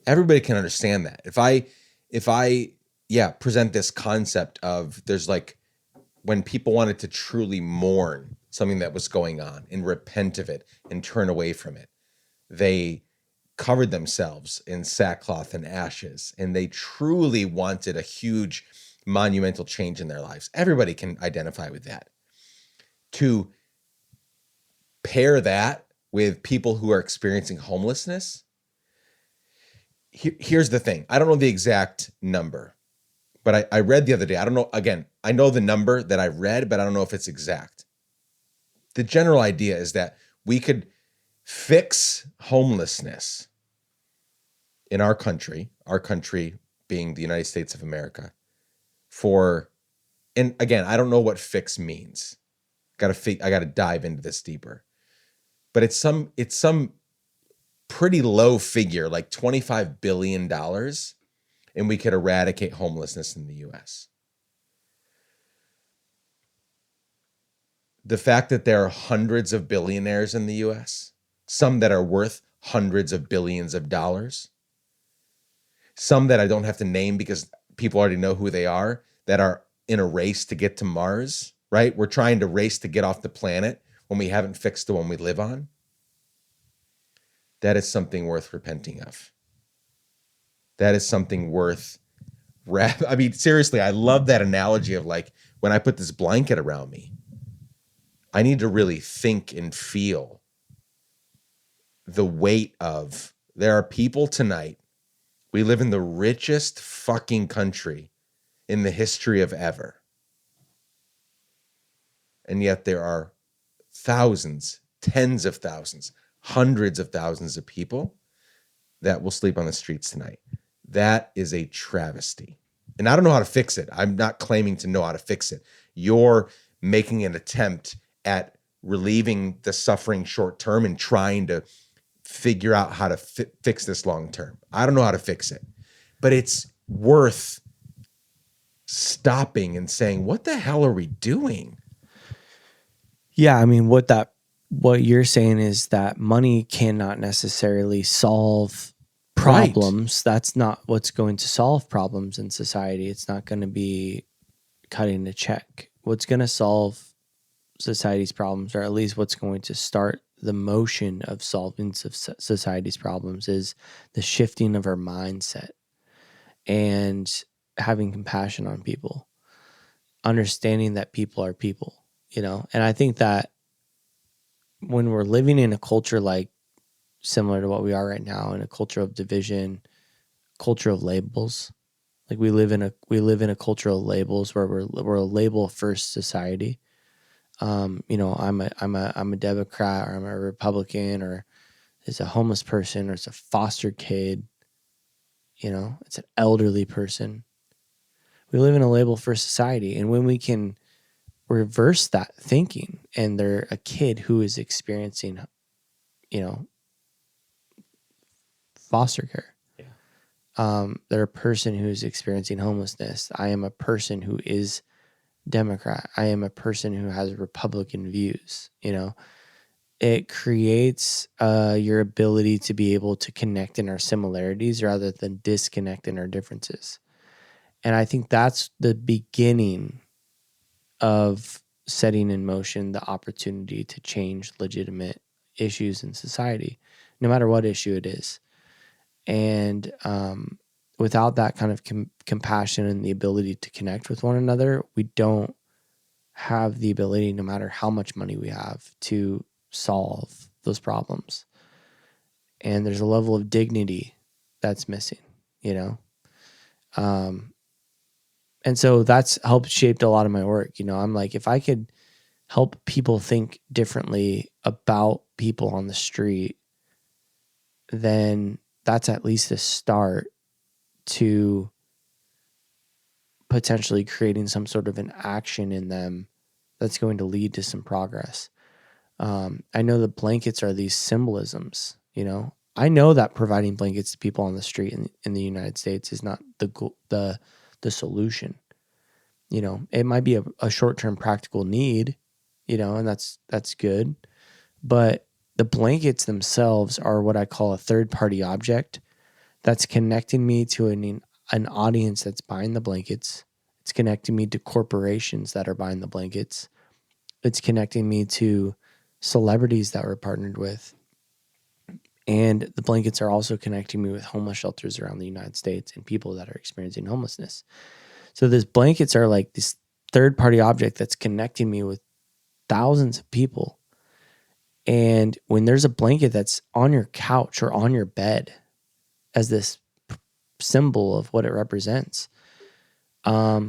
Everybody can understand that. If I present this concept of there's like when people wanted to truly mourn something that was going on and repent of it and turn away from it, they covered themselves in sackcloth and ashes, and they truly wanted a huge monumental change in their lives. Everybody can identify with that. To pair that with people who are experiencing homelessness, here's the thing. I don't know the exact number, but I read the other day. I don't know. Again, I know the number that I read, but I don't know if it's exact. The general idea is that we could fix homelessness in our country being the United States of America, and again, I don't know what fix means. I got to dive into this deeper. But it's some pretty low figure, like $25 billion, and we could eradicate homelessness in the US. The fact that there are hundreds of billionaires in the US, some that are worth hundreds of billions of dollars, some that I don't have to name because people already know who they are, that are in a race to get to Mars, right? We're trying to race to get off the planet when we haven't fixed the one we live on. That is something worth repenting of. That is something worth I mean, seriously, I love that analogy of like when I put this blanket around me, I need to really think and feel the weight of there are people tonight. We live in the richest fucking country in the history of ever. And yet there are thousands, tens of thousands, hundreds of thousands of people that will sleep on the streets tonight. That is a travesty. And I don't know how to fix it. I'm not claiming to know how to fix it. You're making an attempt at relieving the suffering short term and trying to figure out how to fix this long term. I don't know how to fix it, but it's worth stopping and saying, what the hell are we doing? Yeah, I mean, what you're saying is that money cannot necessarily solve problems. Right. That's not what's going to solve problems in society. It's not going to be cutting a check. What's going to solve society's problems, or at least what's going to start the motion of solving society's problems, is the shifting of our mindset and having compassion on people, understanding that people are people, And I think that when we're living in a culture like similar to what we are right now, in a culture of division, culture of labels, like we live in a culture of labels where we're a label first society. I'm a Democrat, or I'm a Republican, or it's a homeless person, or it's a foster kid, it's an elderly person. We live in a label first society. And when we can reverse that thinking and they're a kid who is experiencing foster care. Yeah. They're a person who's experiencing homelessness. I am a person who is Democrat. I am a person who has Republican views. It creates your ability to be able to connect in our similarities rather than disconnect in our differences. And I think that's the beginning of setting in motion the opportunity to change legitimate issues in society, no matter what issue it is. And without that kind of compassion and the ability to connect with one another, we don't have the ability, no matter how much money we have, to solve those problems. And there's a level of dignity that's missing, and so that's helped shaped a lot of my work. I'm like, if I could help people think differently about people on the street, then that's at least a start to potentially creating some sort of an action in them that's going to lead to some progress. I know the blankets are these symbolisms, I know that providing blankets to people on the street in the United States is not the solution. It might be a short-term practical need, and that's good. But the blankets themselves are what I call a third-party object that's connecting me to an audience that's buying the blankets. It's connecting me to corporations that are buying the blankets. It's connecting me to celebrities that we're partnered with. And the blankets are also connecting me with homeless shelters around the United States and people that are experiencing homelessness. So these blankets are like this third-party object that's connecting me with thousands of people. And when there's a blanket that's on your couch or on your bed as this symbol of what it represents, I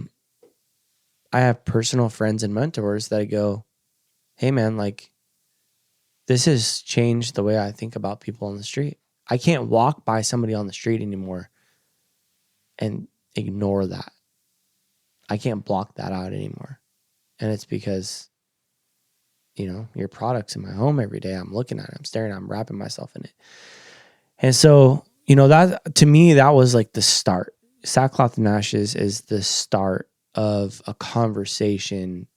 have personal friends and mentors that go, hey man, like, this has changed the way I think about people on the street. I can't walk by somebody on the street anymore and ignore that. I can't block that out anymore. And it's because, your product's in my home every day. I'm looking at it. I'm staring at it. I'm wrapping myself in it. And so, that to me, that was like the start. Sackcloth and Ashes is the start of a conversation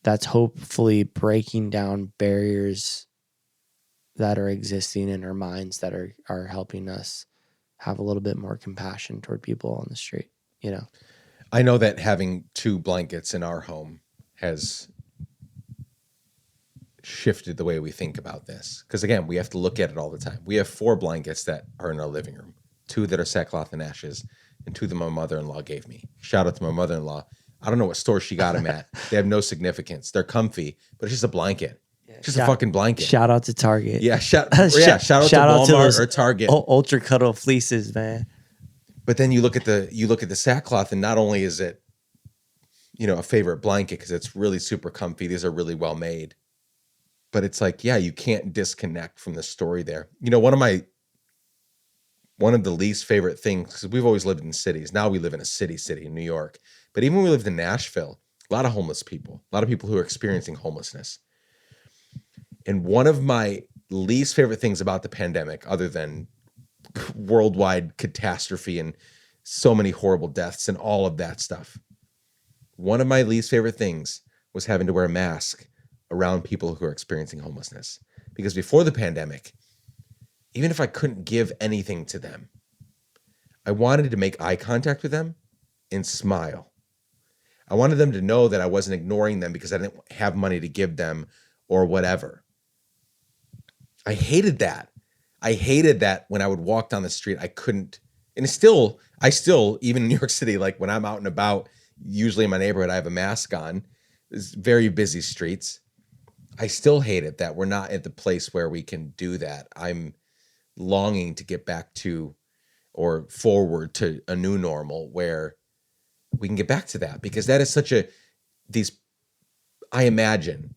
that's hopefully breaking down barriers that are existing in our minds that are helping us have a little bit more compassion toward people on the street, I know that having 2 blankets in our home has shifted the way we think about this. Because again, we have to look at it all the time. We have 4 blankets that are in our living room, 2 that are sackcloth and ashes, and 2 that my mother-in-law gave me. Shout out to my mother-in-law. I don't know what store she got them at. They have no significance. They're comfy, but it's just a blanket. Just a fucking blanket. Shout out to Target. Yeah, shout out to Walmart or Target. Ultra cuddle fleeces, man. But then you look at the sackcloth, and not only is it, a favorite blanket because it's really super comfy. These are really well made. But it's like, yeah, you can't disconnect from the story there. One of the least favorite things, because we've always lived in cities. Now we live in a city in New York. But even when we lived in Nashville, a lot of homeless people, a lot of people who are experiencing homelessness. And one of my least favorite things about the pandemic, other than worldwide catastrophe and so many horrible deaths and all of that stuff, one of my least favorite things was having to wear a mask around people who are experiencing homelessness. Because before the pandemic, even if I couldn't give anything to them, I wanted to make eye contact with them and smile. I wanted them to know that I wasn't ignoring them because I didn't have money to give them or whatever. I hated that. I hated that when I would walk down the street, I couldn't, and I still, even in New York City, like when I'm out and about, usually in my neighborhood, I have a mask on. It's very busy streets. I still hate it that we're not at the place where we can do that. I'm longing to get back to or forward to a new normal where we can get back to that, because that is I imagine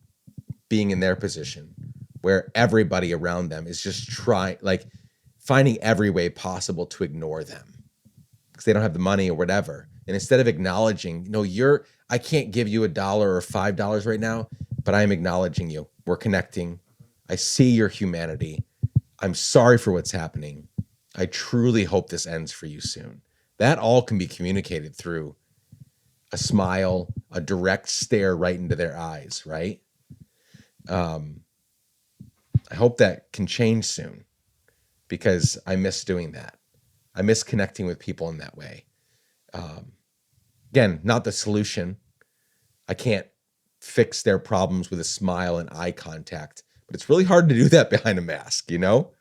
being in their position where everybody around them is just finding every way possible to ignore them because they don't have the money or whatever. And instead of acknowledging, I can't give you $1 or $5 right now, but I am acknowledging you. We're connecting. I see your humanity. I'm sorry for what's happening. I truly hope this ends for you soon. That all can be communicated through a smile, a direct stare right into their eyes, right? I hope that can change soon because I miss doing that. I miss connecting with people in that way. Again, not the solution. I can't fix their problems with a smile and eye contact, but it's really hard to do that behind a mask, you know?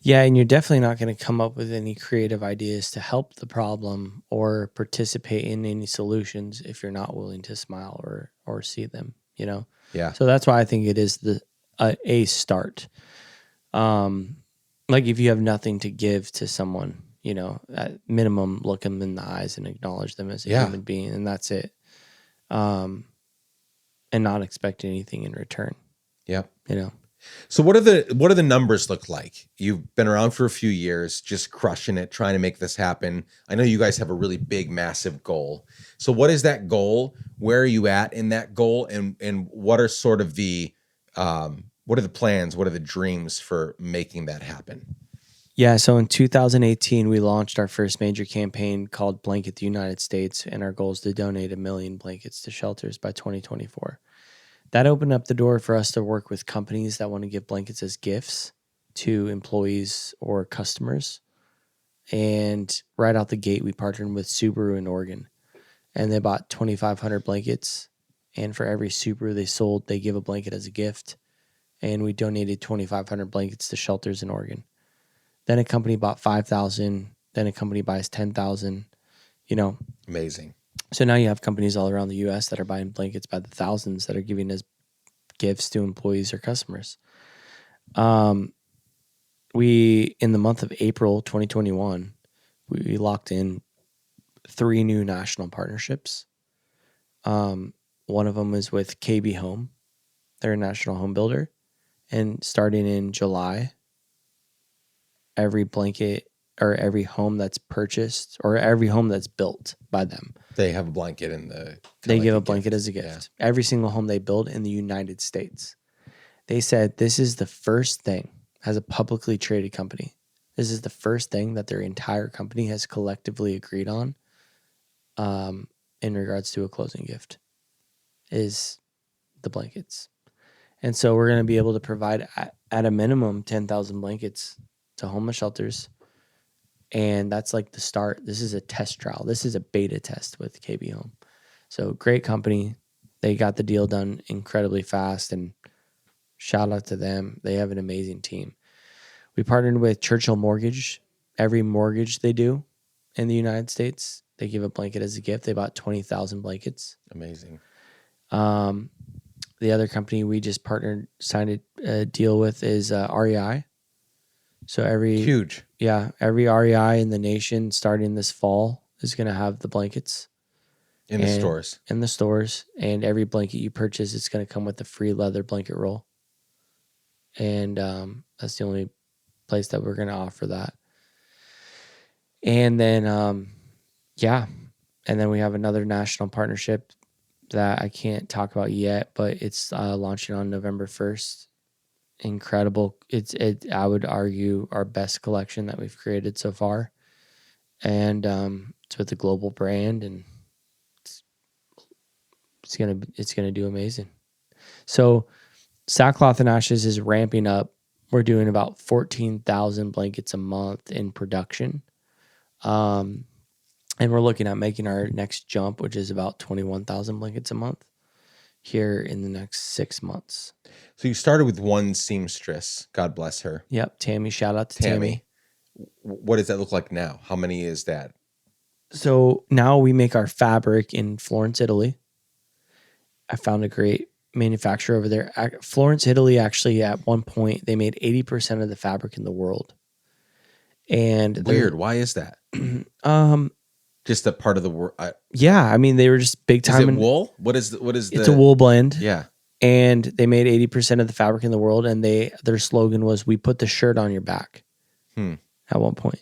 Yeah, and you're definitely not going to come up with any creative ideas to help the problem or participate in any solutions if you're not willing to smile or see them, you know? Yeah. So that's why I think it is a start. Like if you have nothing to give to someone, you know, at minimum, look them in the eyes and acknowledge them as a Yeah. human being, and that's it. And not expect anything in return, Yep. you know? So what do the numbers look like? You've been around for a few years, just crushing it, trying to make this happen. I know you guys have a really big, massive goal. So what is that goal? Where are you at in that goal? And what are sort of the what are the plans? What are the dreams for making that happen? Yeah, so in 2018, we launched our first major campaign called Blanket the United States, and our goal is to donate 1 million blankets to shelters by 2024. That opened up the door for us to work with companies that want to give blankets as gifts to employees or customers. And right out the gate, we partnered with Subaru in Oregon, and they bought 2,500 blankets. And for every Subaru they sold, they give a blanket as a gift. And we donated 2,500 blankets to shelters in Oregon. Then a company bought 5,000. Then a company buys 10,000. You know, Amazing. so now you have companies all around the U.S. that are buying blankets by the thousands that are giving as gifts to employees or customers. We, in the month of April 2021, we locked in 3 new national partnerships. One of them is with KB Home. They're a national home builder. And starting in July, every blanket or every home that's purchased or every home that's built by them, They have a blanket in the. they give a blanket as a gift. Yeah. Every single home they build in the United States. They said this is the first thing, as a publicly traded company, this is the first thing that their entire company has collectively agreed on in regards to a closing gift is the blankets. And so we're going to be able to provide at a minimum 10,000 blankets to homeless shelters. And that's like the start. This is a test trial. This is a beta test with KB Home. So great company. They got the deal done incredibly fast, and shout out to them. They have an amazing team. We partnered with Churchill Mortgage. Every mortgage they do in the United States, they give a blanket as a gift. They bought 20,000 blankets. Amazing. The other company we just signed a deal with is REI. So Huge. Yeah, every REI in the nation starting this fall is going to have the blankets. In the stores. In the stores. And every blanket you purchase, it's going to come with a free leather blanket roll. And that's the only place that we're going to offer that. And then, and then we have another national partnership that I can't talk about yet, but it's launching on November 1st. Incredible. I would argue our best collection that we've created so far. And it's with a global brand, and it's gonna do amazing. So Sackcloth and Ashes is ramping up. We're doing about 14,000 blankets a month in production. And we're looking at making our next jump, which is about 21,000 blankets a month here in the next 6 months. So you started with one seamstress. God bless her. Yep. Tammy. Shout out to Tammy. What does that look like now? How many is that? So now we make our fabric in Florence, Italy. I found a great manufacturer over there. Florence, Italy, actually, at one point, they made 80% of the fabric in the world. And weird. Why is that? Just a part of the world. Yeah, I mean, they were just big time. Is it wool? What is? It's a wool blend. Yeah. And they made 80% of the fabric in the world, and their slogan was, "We put the shirt on your back." At one point,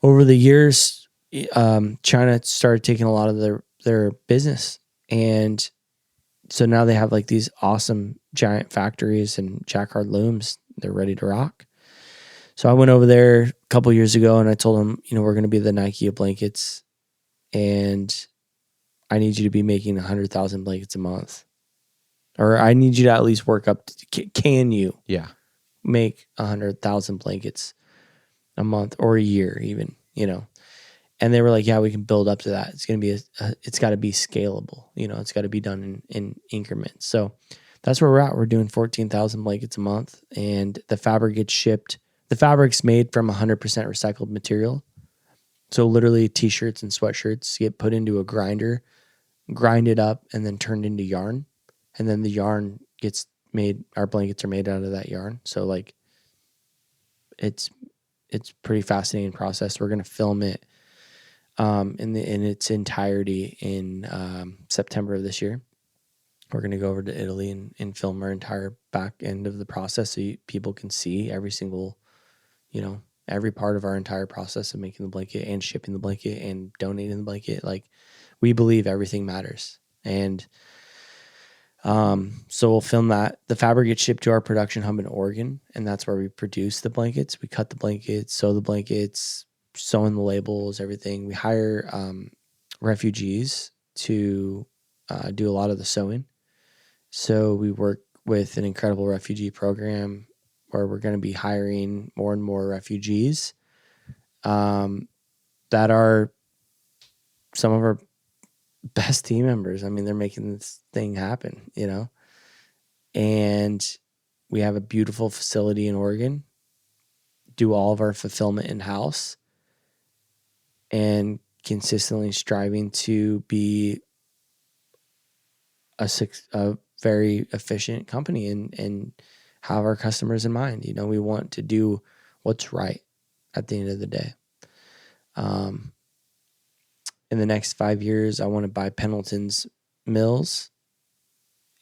over the years, China started taking a lot of their business, and so now they have like these awesome giant factories and jacquard looms they're ready to rock. So I went over there a couple years ago and I told them, we're going to be the Nike of blankets, and I need you to be making 100,000 blankets a month, or I need you to at least work up. Can you make 100,000 blankets a month or a year even, And they were like, yeah, we can build up to that. It's going to be, it's got to be scalable. It's got to be done in increments. So that's where we're at. We're doing 14,000 blankets a month, and the fabric gets shipped. The fabric's made from 100% recycled material. So literally t-shirts and sweatshirts get put into a grinder, grinded up, and then turned into yarn. And then the yarn gets made, our blankets are made out of that yarn. So like it's pretty fascinating process. We're going to film it in its entirety in September of this year. We're going to go over to Italy and film our entire back end of the process so people can see every single, every part of our entire process of making the blanket and shipping the blanket and donating the blanket. Like, we believe everything matters. And so we'll film that. The fabric gets shipped to our production hub in Oregon, and that's where we produce the blankets. We cut the blankets, sew the blankets, sew in the labels, everything. We hire refugees to do a lot of the sewing. So we work with an incredible refugee program where we're going to be hiring more and more refugees that are some of our best team members. I mean, they're making this thing happen, and we have a beautiful facility in Oregon, do all of our fulfillment in-house, and consistently striving to be a very efficient company and have our customers in mind. We want to do what's right at the end of the day. In the next 5 years, I want to buy Pendleton's mills.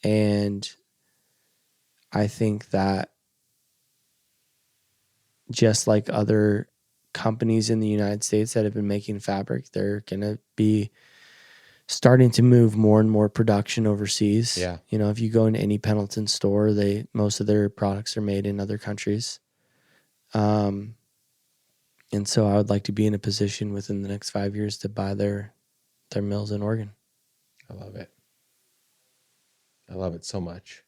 And I think that just like other companies in the United States that have been making fabric, they're going to be starting to move more and more production overseas. Yeah. If you go into any Pendleton store, most of their products are made in other countries. And so I would like to be in a position within the next 5 years to buy their mills in Oregon. I love it. I love it so much.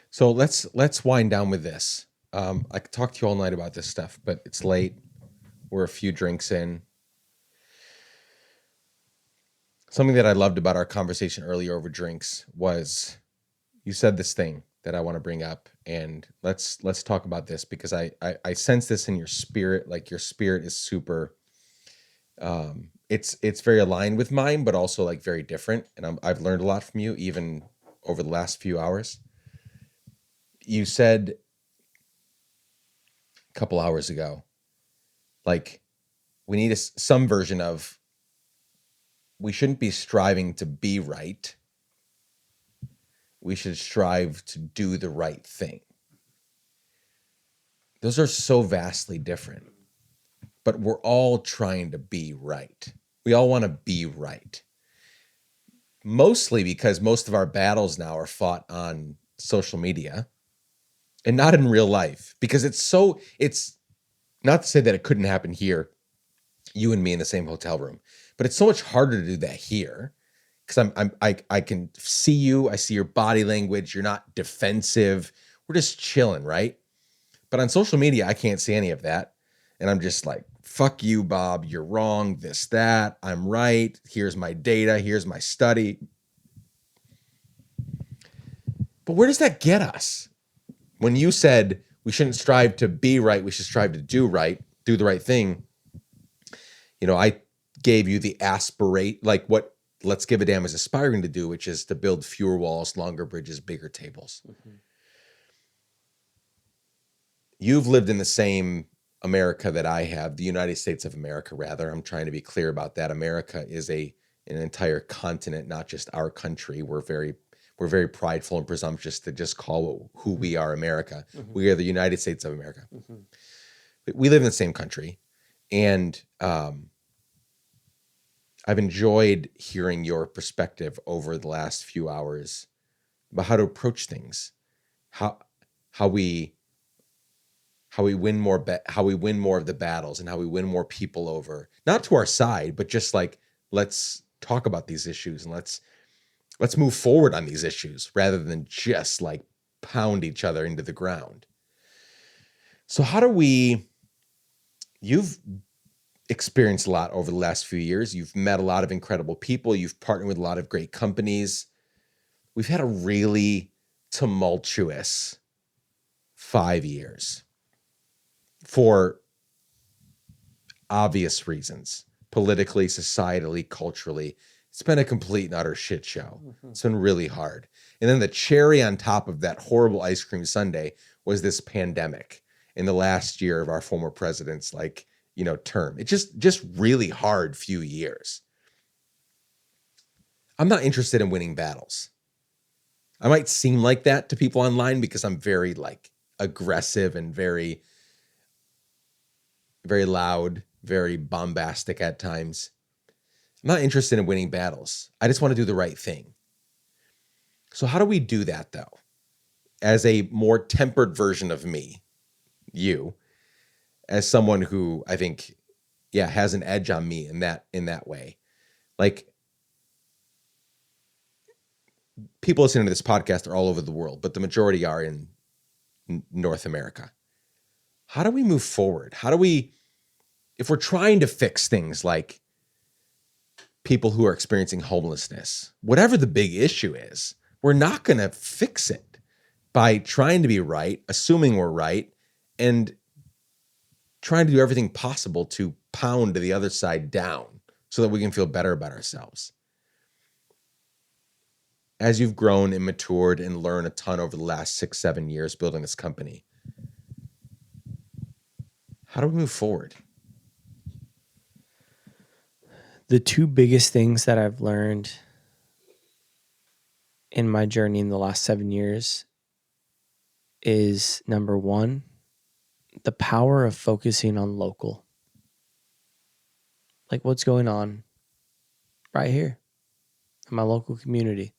So let's wind down with this. I could talk to you all night about this stuff, but it's late. We're a few drinks in. Something that I loved about our conversation earlier over drinks was you said this thing that I want to bring up, and let's talk about this because I sense this in your spirit. Like, your spirit is super. It's very aligned with mine, but also like very different. And I've learned a lot from you even over the last few hours. You said a couple hours ago, like, we need some version of, we shouldn't be striving to be right. We should strive to do the right thing. Those are so vastly different, but we're all trying to be right. We all want to be right. Mostly because most of our battles now are fought on social media and not in real life, because it's not to say that it couldn't happen here, you and me in the same hotel room, but it's so much harder to do that here because I can see you, I see your body language, you're not defensive, we're just chilling, right? But on social media, I can't see any of that, and I'm just like, fuck you, Bob, you're wrong, this, that, I'm right, here's my data, here's my study. But where does that get us? When you said we shouldn't strive to be right, we should strive to do right, do the right thing, I gave you the like what Let's Give a Damn is aspiring to do, which is to build fewer walls, longer bridges, bigger tables. Mm-hmm. You've lived in the same America that I have, the United States of America, rather. I'm trying to be clear about that. America is an entire continent, not just our country. We're very prideful and presumptuous to just call who we are America. Mm-hmm. We are the United States of America. Mm-hmm. We live in the same country, and I've enjoyed hearing your perspective over the last few hours about how to approach things, how we how we win more of the battles, and how we win more people over, not to our side, but just like, let's talk about these issues and let's move forward on these issues rather than just like pound each other into the ground. So you've experienced a lot over the last few years. You've met a lot of incredible people. You've partnered with a lot of great companies. We've had a really tumultuous 5 years for obvious reasons, politically, societally, culturally. It's been a complete and utter shit show. It's been really hard. And then the cherry on top of that horrible ice cream sundae was this pandemic in the last year of our former president's term. It's just really hard few years. I'm not interested in winning battles. I might seem like that to people online because I'm very like aggressive and very, very loud, very bombastic at times. I'm not interested in winning battles. I just want to do the right thing. So how do we do that though? As a more tempered version of me, you, as someone who I think, has an edge on me in that way. Like, people listening to this podcast are all over the world, but the majority are in North America. How do we move forward? If we're trying to fix things like people who are experiencing homelessness, whatever the big issue is, we're not going to fix it by trying to be right, assuming we're right, and trying to do everything possible to pound the other side down so that we can feel better about ourselves. As you've grown and matured and learned a ton over the last 6-7 years building this company, how do we move forward? The two biggest things that I've learned in my journey in the last 7 years is, number one, the power of focusing on local. Like, what's going on right here in my local community.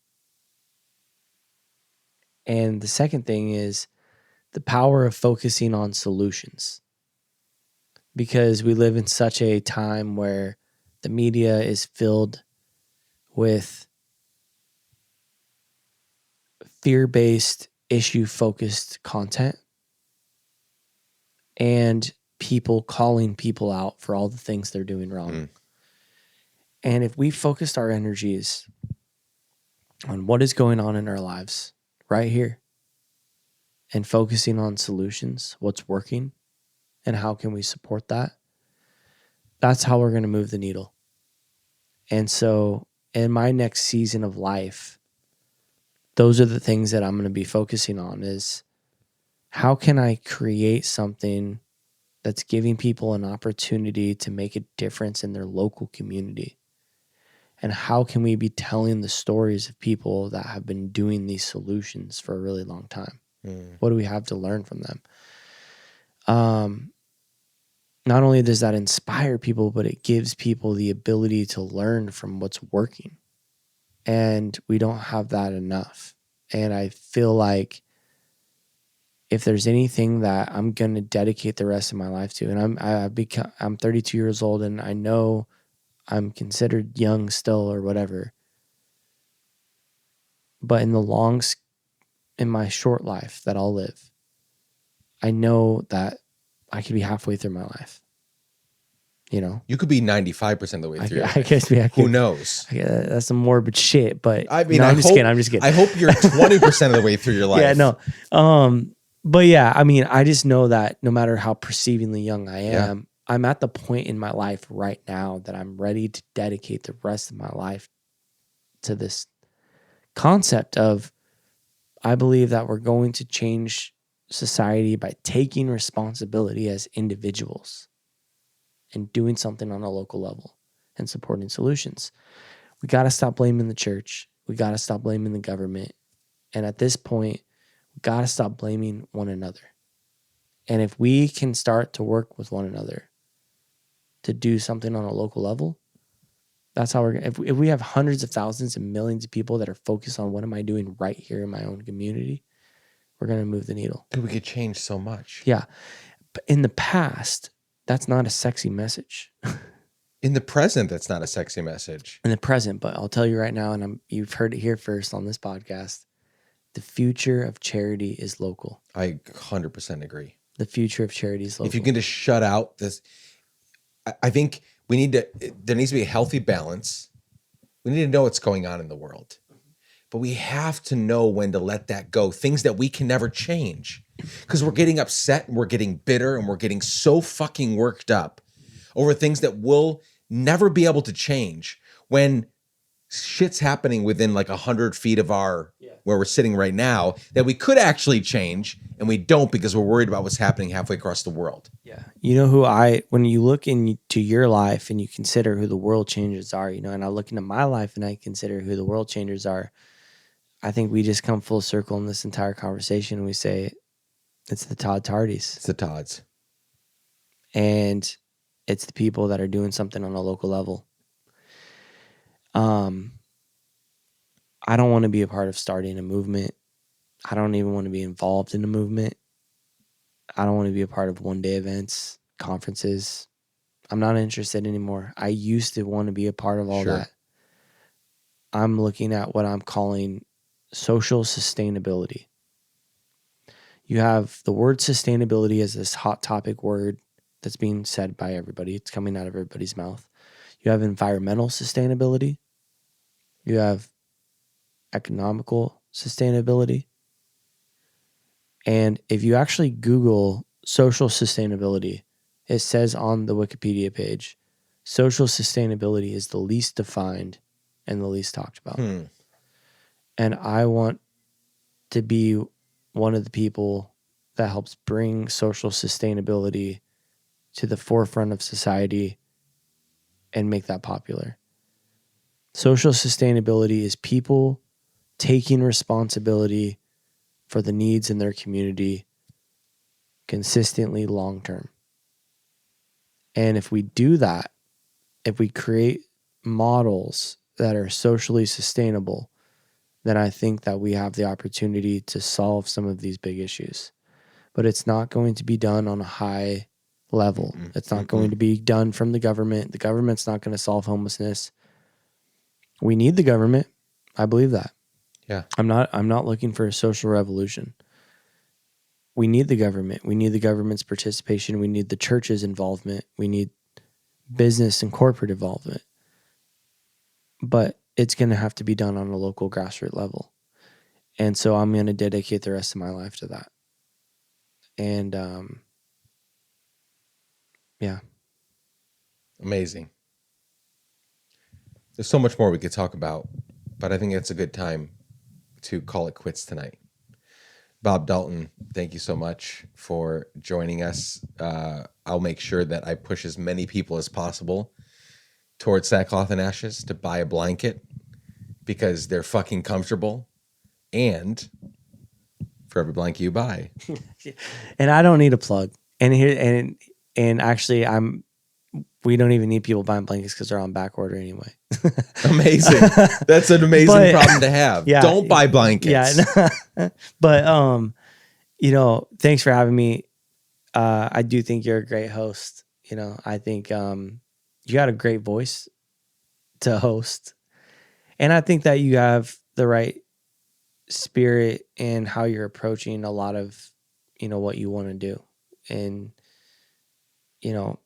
And the second thing is the power of focusing on solutions. Because we live in such a time where the media is filled with fear-based, issue-focused content and people calling people out for all the things they're doing wrong. And if we focused our energies on what is going on in our lives right here and focusing on solutions, what's working, and how can we support that, that's how we're going to move the needle. And so in my next season of life, those are the things that I'm going to be focusing on is how can I create something that's giving people an opportunity to make a difference in their local community? And how can we be telling the stories of people that have been doing these solutions for a really long time? What do we have to learn from them? Not only does that inspire people, but it gives people the ability to learn from what's working. And we don't have that enough. And I feel like if there's anything that I'm going to dedicate the rest of my life to, and I'm 32 years old, and I know I'm considered young still or whatever, but in my short life that I'll live, I know that I could be halfway through my life. You know, you could be 95% of the way through. I guess who knows? That's some morbid shit, but I mean, no, I'm just kidding. I hope you're 20% of the way through your life. Yeah, no. But yeah, I mean, I just know that no matter how perceivingly young I am, I'm at the point in my life right now that I'm ready to dedicate the rest of my life to this concept of, I believe that we're going to change society by taking responsibility as individuals and doing something on a local level and supporting solutions. We got to stop blaming the church. We got to stop blaming the government. And at this point, we got to stop blaming one another. And if we can start to work with one another to do something on a local level, that's how we're going to, if we have hundreds of thousands and millions of people that are focused on what am I doing right here in my own community, we're going to move the needle. We could change so much. Yeah. But in the past, that's not a sexy message. In the present, that's not a sexy message. In the present, but I'll tell you right now, and you've heard it here first on this podcast, the future of charity is local. I 100% agree. The future of charity is local. If you can just shut out this, I think there needs to be a healthy balance. We need to know what's going on in the world, but we have to know when to let that go. Things that we can never change, because we're getting upset and we're getting bitter and we're getting so fucking worked up over things that we'll never be able to change when shit's happening within like 100 feet of where we're sitting right now that we could actually change, and we don't because we're worried about what's happening halfway across the world. Yeah. You know when you look into your life and you consider who the world changers are, and I look into my life and I consider who the world changers are, I think we just come full circle in this entire conversation and we say, it's the Todd Tardys. It's the Todds. And it's the people that are doing something on a local level. I don't want to be a part of starting a movement. I don't even want to be involved in a movement. I don't want to be a part of one-day events, conferences. I'm not interested anymore. I used to want to be a part of all that. I'm looking at what I'm calling social sustainability. You have the word sustainability as this hot topic word that's being said by everybody. It's coming out of everybody's mouth. You have environmental sustainability. You have economical sustainability. And if you actually Google social sustainability, it says on the Wikipedia page, social sustainability is the least defined and the least talked about. And I want to be one of the people that helps bring social sustainability to the forefront of society and make that popular. Social sustainability is people taking responsibility for the needs in their community consistently long term. And if we do that, if we create models that are socially sustainable, then I think that we have the opportunity to solve some of these big issues. But it's not going to be done on a high level. It's not going to be done from the government. The government's not going to solve homelessness. We need the government. I believe that. Yeah. I'm not looking for a social revolution. We need the government. We need the government's participation. We need the church's involvement. We need business and corporate involvement. But it's going to have to be done on a local grassroots level. And so I'm going to dedicate the rest of my life to that. And yeah. Amazing. There's so much more we could talk about, but I think it's a good time to call it quits tonight. Bob Dalton, thank you so much for joining us. I'll make sure that I push as many people as possible towards Sackcloth and Ashes to buy a blanket because they're fucking comfortable. And for every blanket you buy. And I don't need a plug. And actually we don't even need people buying blankets because they're on back order anyway. Amazing. That's an amazing problem to have. Yeah, don't buy blankets. Yeah. But thanks for having me. I do think you're a great host. I think you got a great voice to host. And I think that you have the right spirit in how you're approaching a lot of, what you want to do. And,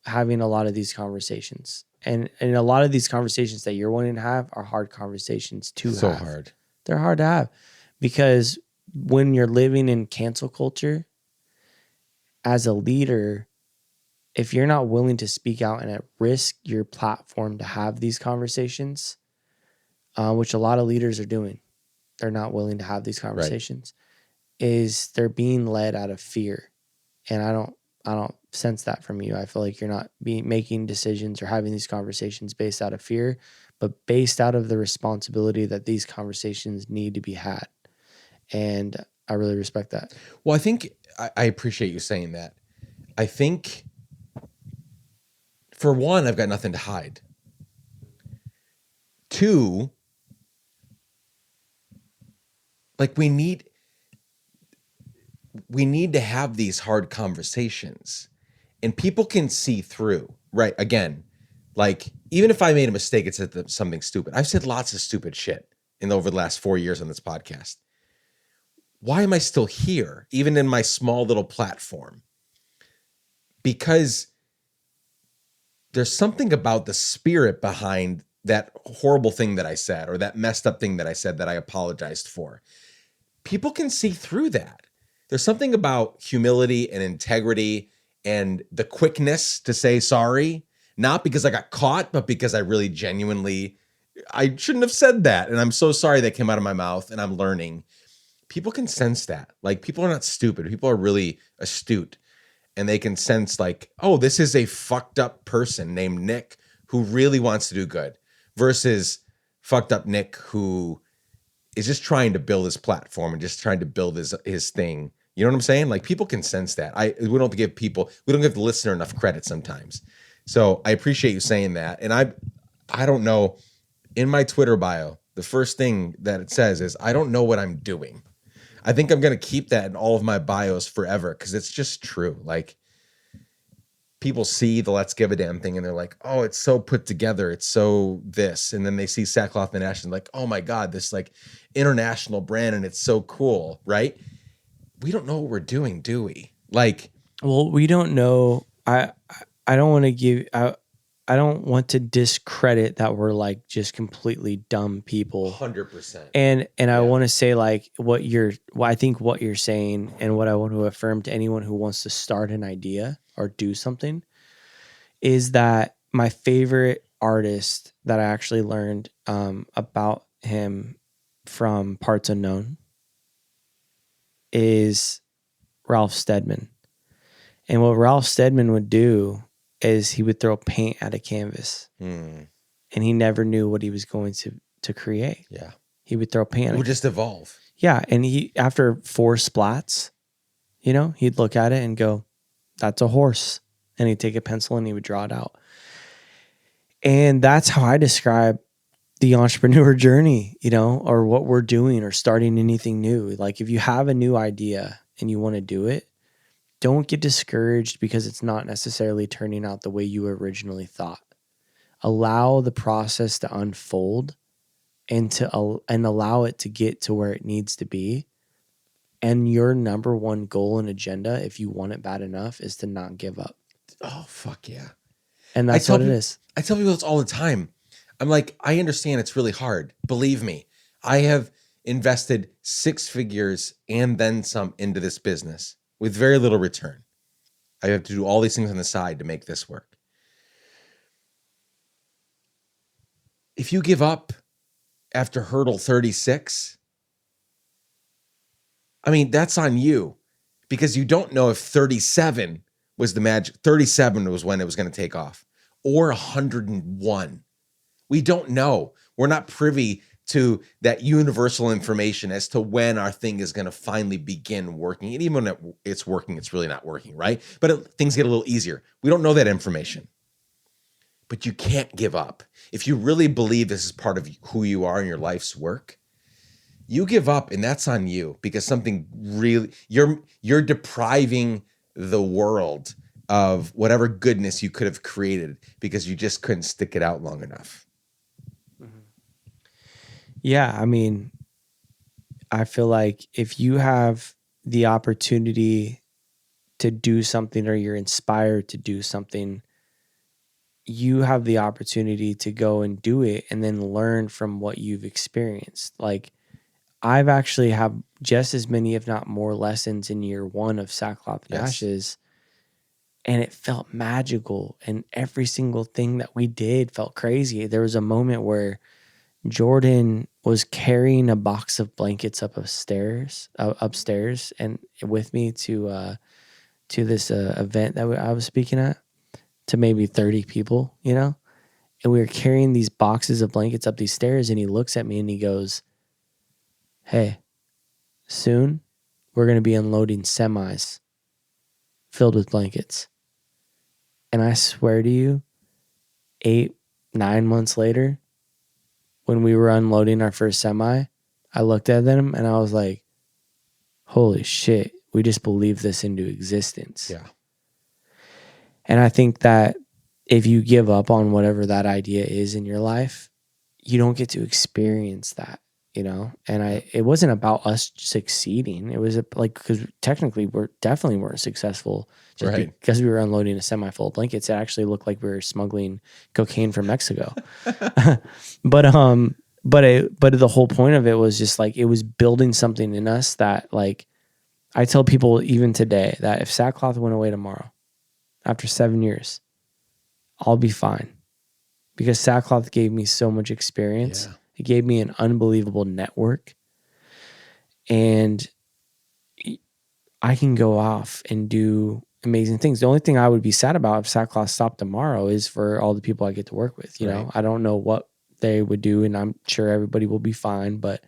having a lot of these conversations. And a lot of these conversations that you're wanting to have are hard conversations to have. So hard. They're hard to have because when you're living in cancel culture, as a leader, if you're not willing to speak out and at risk your platform to have these conversations, which a lot of leaders are doing, they're not willing to have these conversations, is they're being led out of fear. And I don't sense that from you. I feel like you're not making decisions or having these conversations based out of fear, but based out of the responsibility that these conversations need to be had. And I really respect that. Well, I think I appreciate you saying that. I think, for one, I've got nothing to hide. Two, like we need to have these hard conversations. and people can see through, right? Again, like even if I made a mistake, it's something stupid. I've said lots of stupid shit over the last 4 years on this podcast. Why am I still here, even in my small little platform? Because there's something about the spirit behind that horrible thing that I said, or that messed up thing that I said that I apologized for. People can see through that. There's something about humility and integrity and the quickness to say sorry, not because I got caught, but because I really genuinely, I shouldn't have said that. And I'm so sorry that came out of my mouth, and I'm learning. People can sense that. Like, people are not stupid. People are really astute, and they can sense like, oh, this is a fucked up person named Nick who really wants to do good versus fucked up Nick who is just trying to build his platform and just trying to build his thing. You know what I'm saying? Like, people can sense that. We don't give the listener enough credit sometimes. So I appreciate you saying that. And I don't know, in my Twitter bio, the first thing that it says is, I don't know what I'm doing. I think I'm going to keep that in all of my bios forever, because it's just true. Like, people see the Let's Give a Damn thing and they're like, oh, it's so put together. It's so this. And then they see Sackcloth and Ashes and like, oh my God, this like international brand, and it's so cool, right? We don't know what we're doing, do we? Like, well, we don't know. I don't want to I don't want to discredit that we're like just completely dumb people. 100%. And I want to say like I think what you're saying, and what I want to affirm to anyone who wants to start an idea or do something, is that my favorite artist that I actually learned about him from Parts Unknown is Ralph Steadman. And what Ralph Steadman would do is he would throw paint at a canvas, and he never knew what he was going to create. Yeah. He would throw paint. It would just evolve. Yeah. And he, after 4 splats, he'd look at it and go, that's a horse. And he'd take a pencil and he would draw it out. And that's how I describe the entrepreneur journey, or what we're doing or starting anything new. Like, if you have a new idea and you want to do it, don't get discouraged because it's not necessarily turning out the way you originally thought. Allow the process to unfold and allow it to get to where it needs to be. And your number one goal and agenda, if you want it bad enough, is to not give up. Oh, fuck yeah. And that's what it is. I tell people this all the time. I'm like, I understand it's really hard. Believe me, I have invested 6 figures and then some into this business with very little return. I have to do all these things on the side to make this work. If you give up after hurdle 36, I mean, that's on you, because you don't know if 37 was the magic. 37 was when it was going to take off, or 101. We don't know. We're not privy to that universal information as to when our thing is going to finally begin working. And even when it's working, it's really not working, right? But things get a little easier. We don't know that information. But you can't give up. If you really believe this is part of who you are in your life's work, you give up, and that's on you, because something really, you're depriving the world of whatever goodness you could have created because you just couldn't stick it out long enough. Yeah, I mean, I feel like if you have the opportunity to do something, or you're inspired to do something, you have the opportunity to go and do it and then learn from what you've experienced. Like, I've actually have just as many, if not more, lessons in year 1 of Sackcloth and Ashes. And it felt magical. And every single thing that we did felt crazy. There was a moment where Jordan was carrying a box of blankets upstairs and with me to this event that I was speaking at, to maybe 30 people, and we were carrying these boxes of blankets up these stairs, and he looks at me and he goes, hey, soon we're going to be unloading semis filled with blankets. And I swear to you, 8-9 months later, when we were unloading our first semi, I looked at them and I was like, holy shit, we just believed this into existence. Yeah. And I think that if you give up on whatever that idea is in your life, you don't get to experience that, you know? And it wasn't about us succeeding. It was like, because technically definitely weren't successful just because we were unloading a semi-full of blankets. It actually looked like we were smuggling cocaine from Mexico. But the whole point of it was just like, it was building something in us that, like, I tell people even today that if sackcloth went away tomorrow, after 7 years, I'll be fine, because sackcloth gave me so much experience. Yeah. It gave me an unbelievable network, and I can go off and do amazing things. The only thing I would be sad about if sackcloth stopped tomorrow is for all the people I get to work with. You know, I don't know what they would do, and I'm sure everybody will be fine, but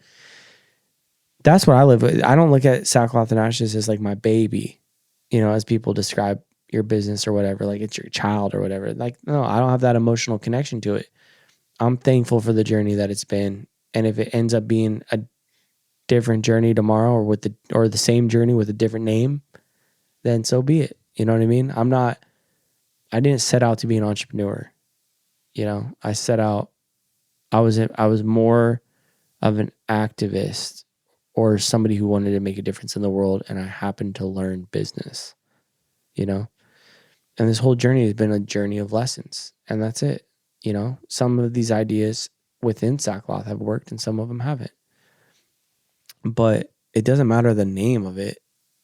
that's what I live with. I don't look at sackcloth and ashes as like my baby, you know, as people describe your business or whatever, like it's your child or whatever. Like, no, I don't have that emotional connection to it. I'm thankful for the journey that it's been. And if it ends up being a different journey tomorrow, or the same journey with a different name, then so be it. You know what I mean? I didn't set out to be an entrepreneur. You know, I was more of an activist, or somebody who wanted to make a difference in the world, and I happened to learn business, you know? And this whole journey has been a journey of lessons, and that's it. You know, some of these ideas within sackcloth have worked and some of them haven't. But it doesn't matter the name of it.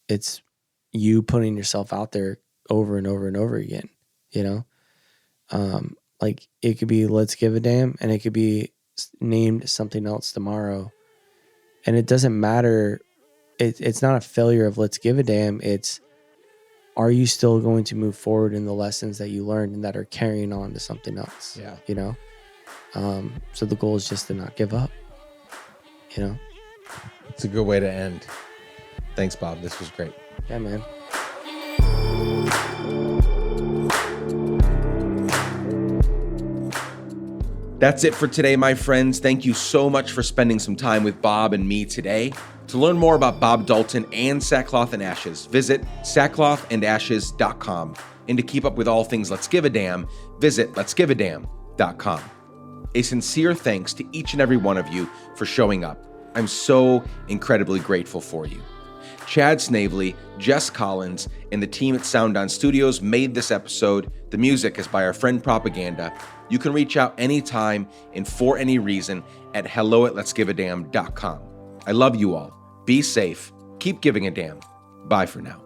It's you putting yourself out there over and over and over again, you know? Like it could be Let's Give a Damn, and it could be named something else tomorrow. And it doesn't matter. It's not a failure of Let's Give a Damn. It's, are you still going to move forward in the lessons that you learned and that are carrying on to something else? Yeah. You know? So the goal is just to not give up, you know? It's a good way to end. Thanks, Bob. This was great. Yeah, man. That's it for today, my friends. Thank you so much for spending some time with Bob and me today. To learn more about Bob Dalton and Sackcloth and Ashes, visit sackclothandashes.com. And to keep up with all things Let's Give a Damn, visit letsgiveadamn.com. A sincere thanks to each and every one of you for showing up. I'm so incredibly grateful for you. Chad Snavely, Jess Collins, and the team at Sound On Studios made this episode. The music is by our friend Propaganda. You can reach out anytime and for any reason at hello@letsgiveadamn.com. I love you all. Be safe. Keep giving a damn. Bye for now.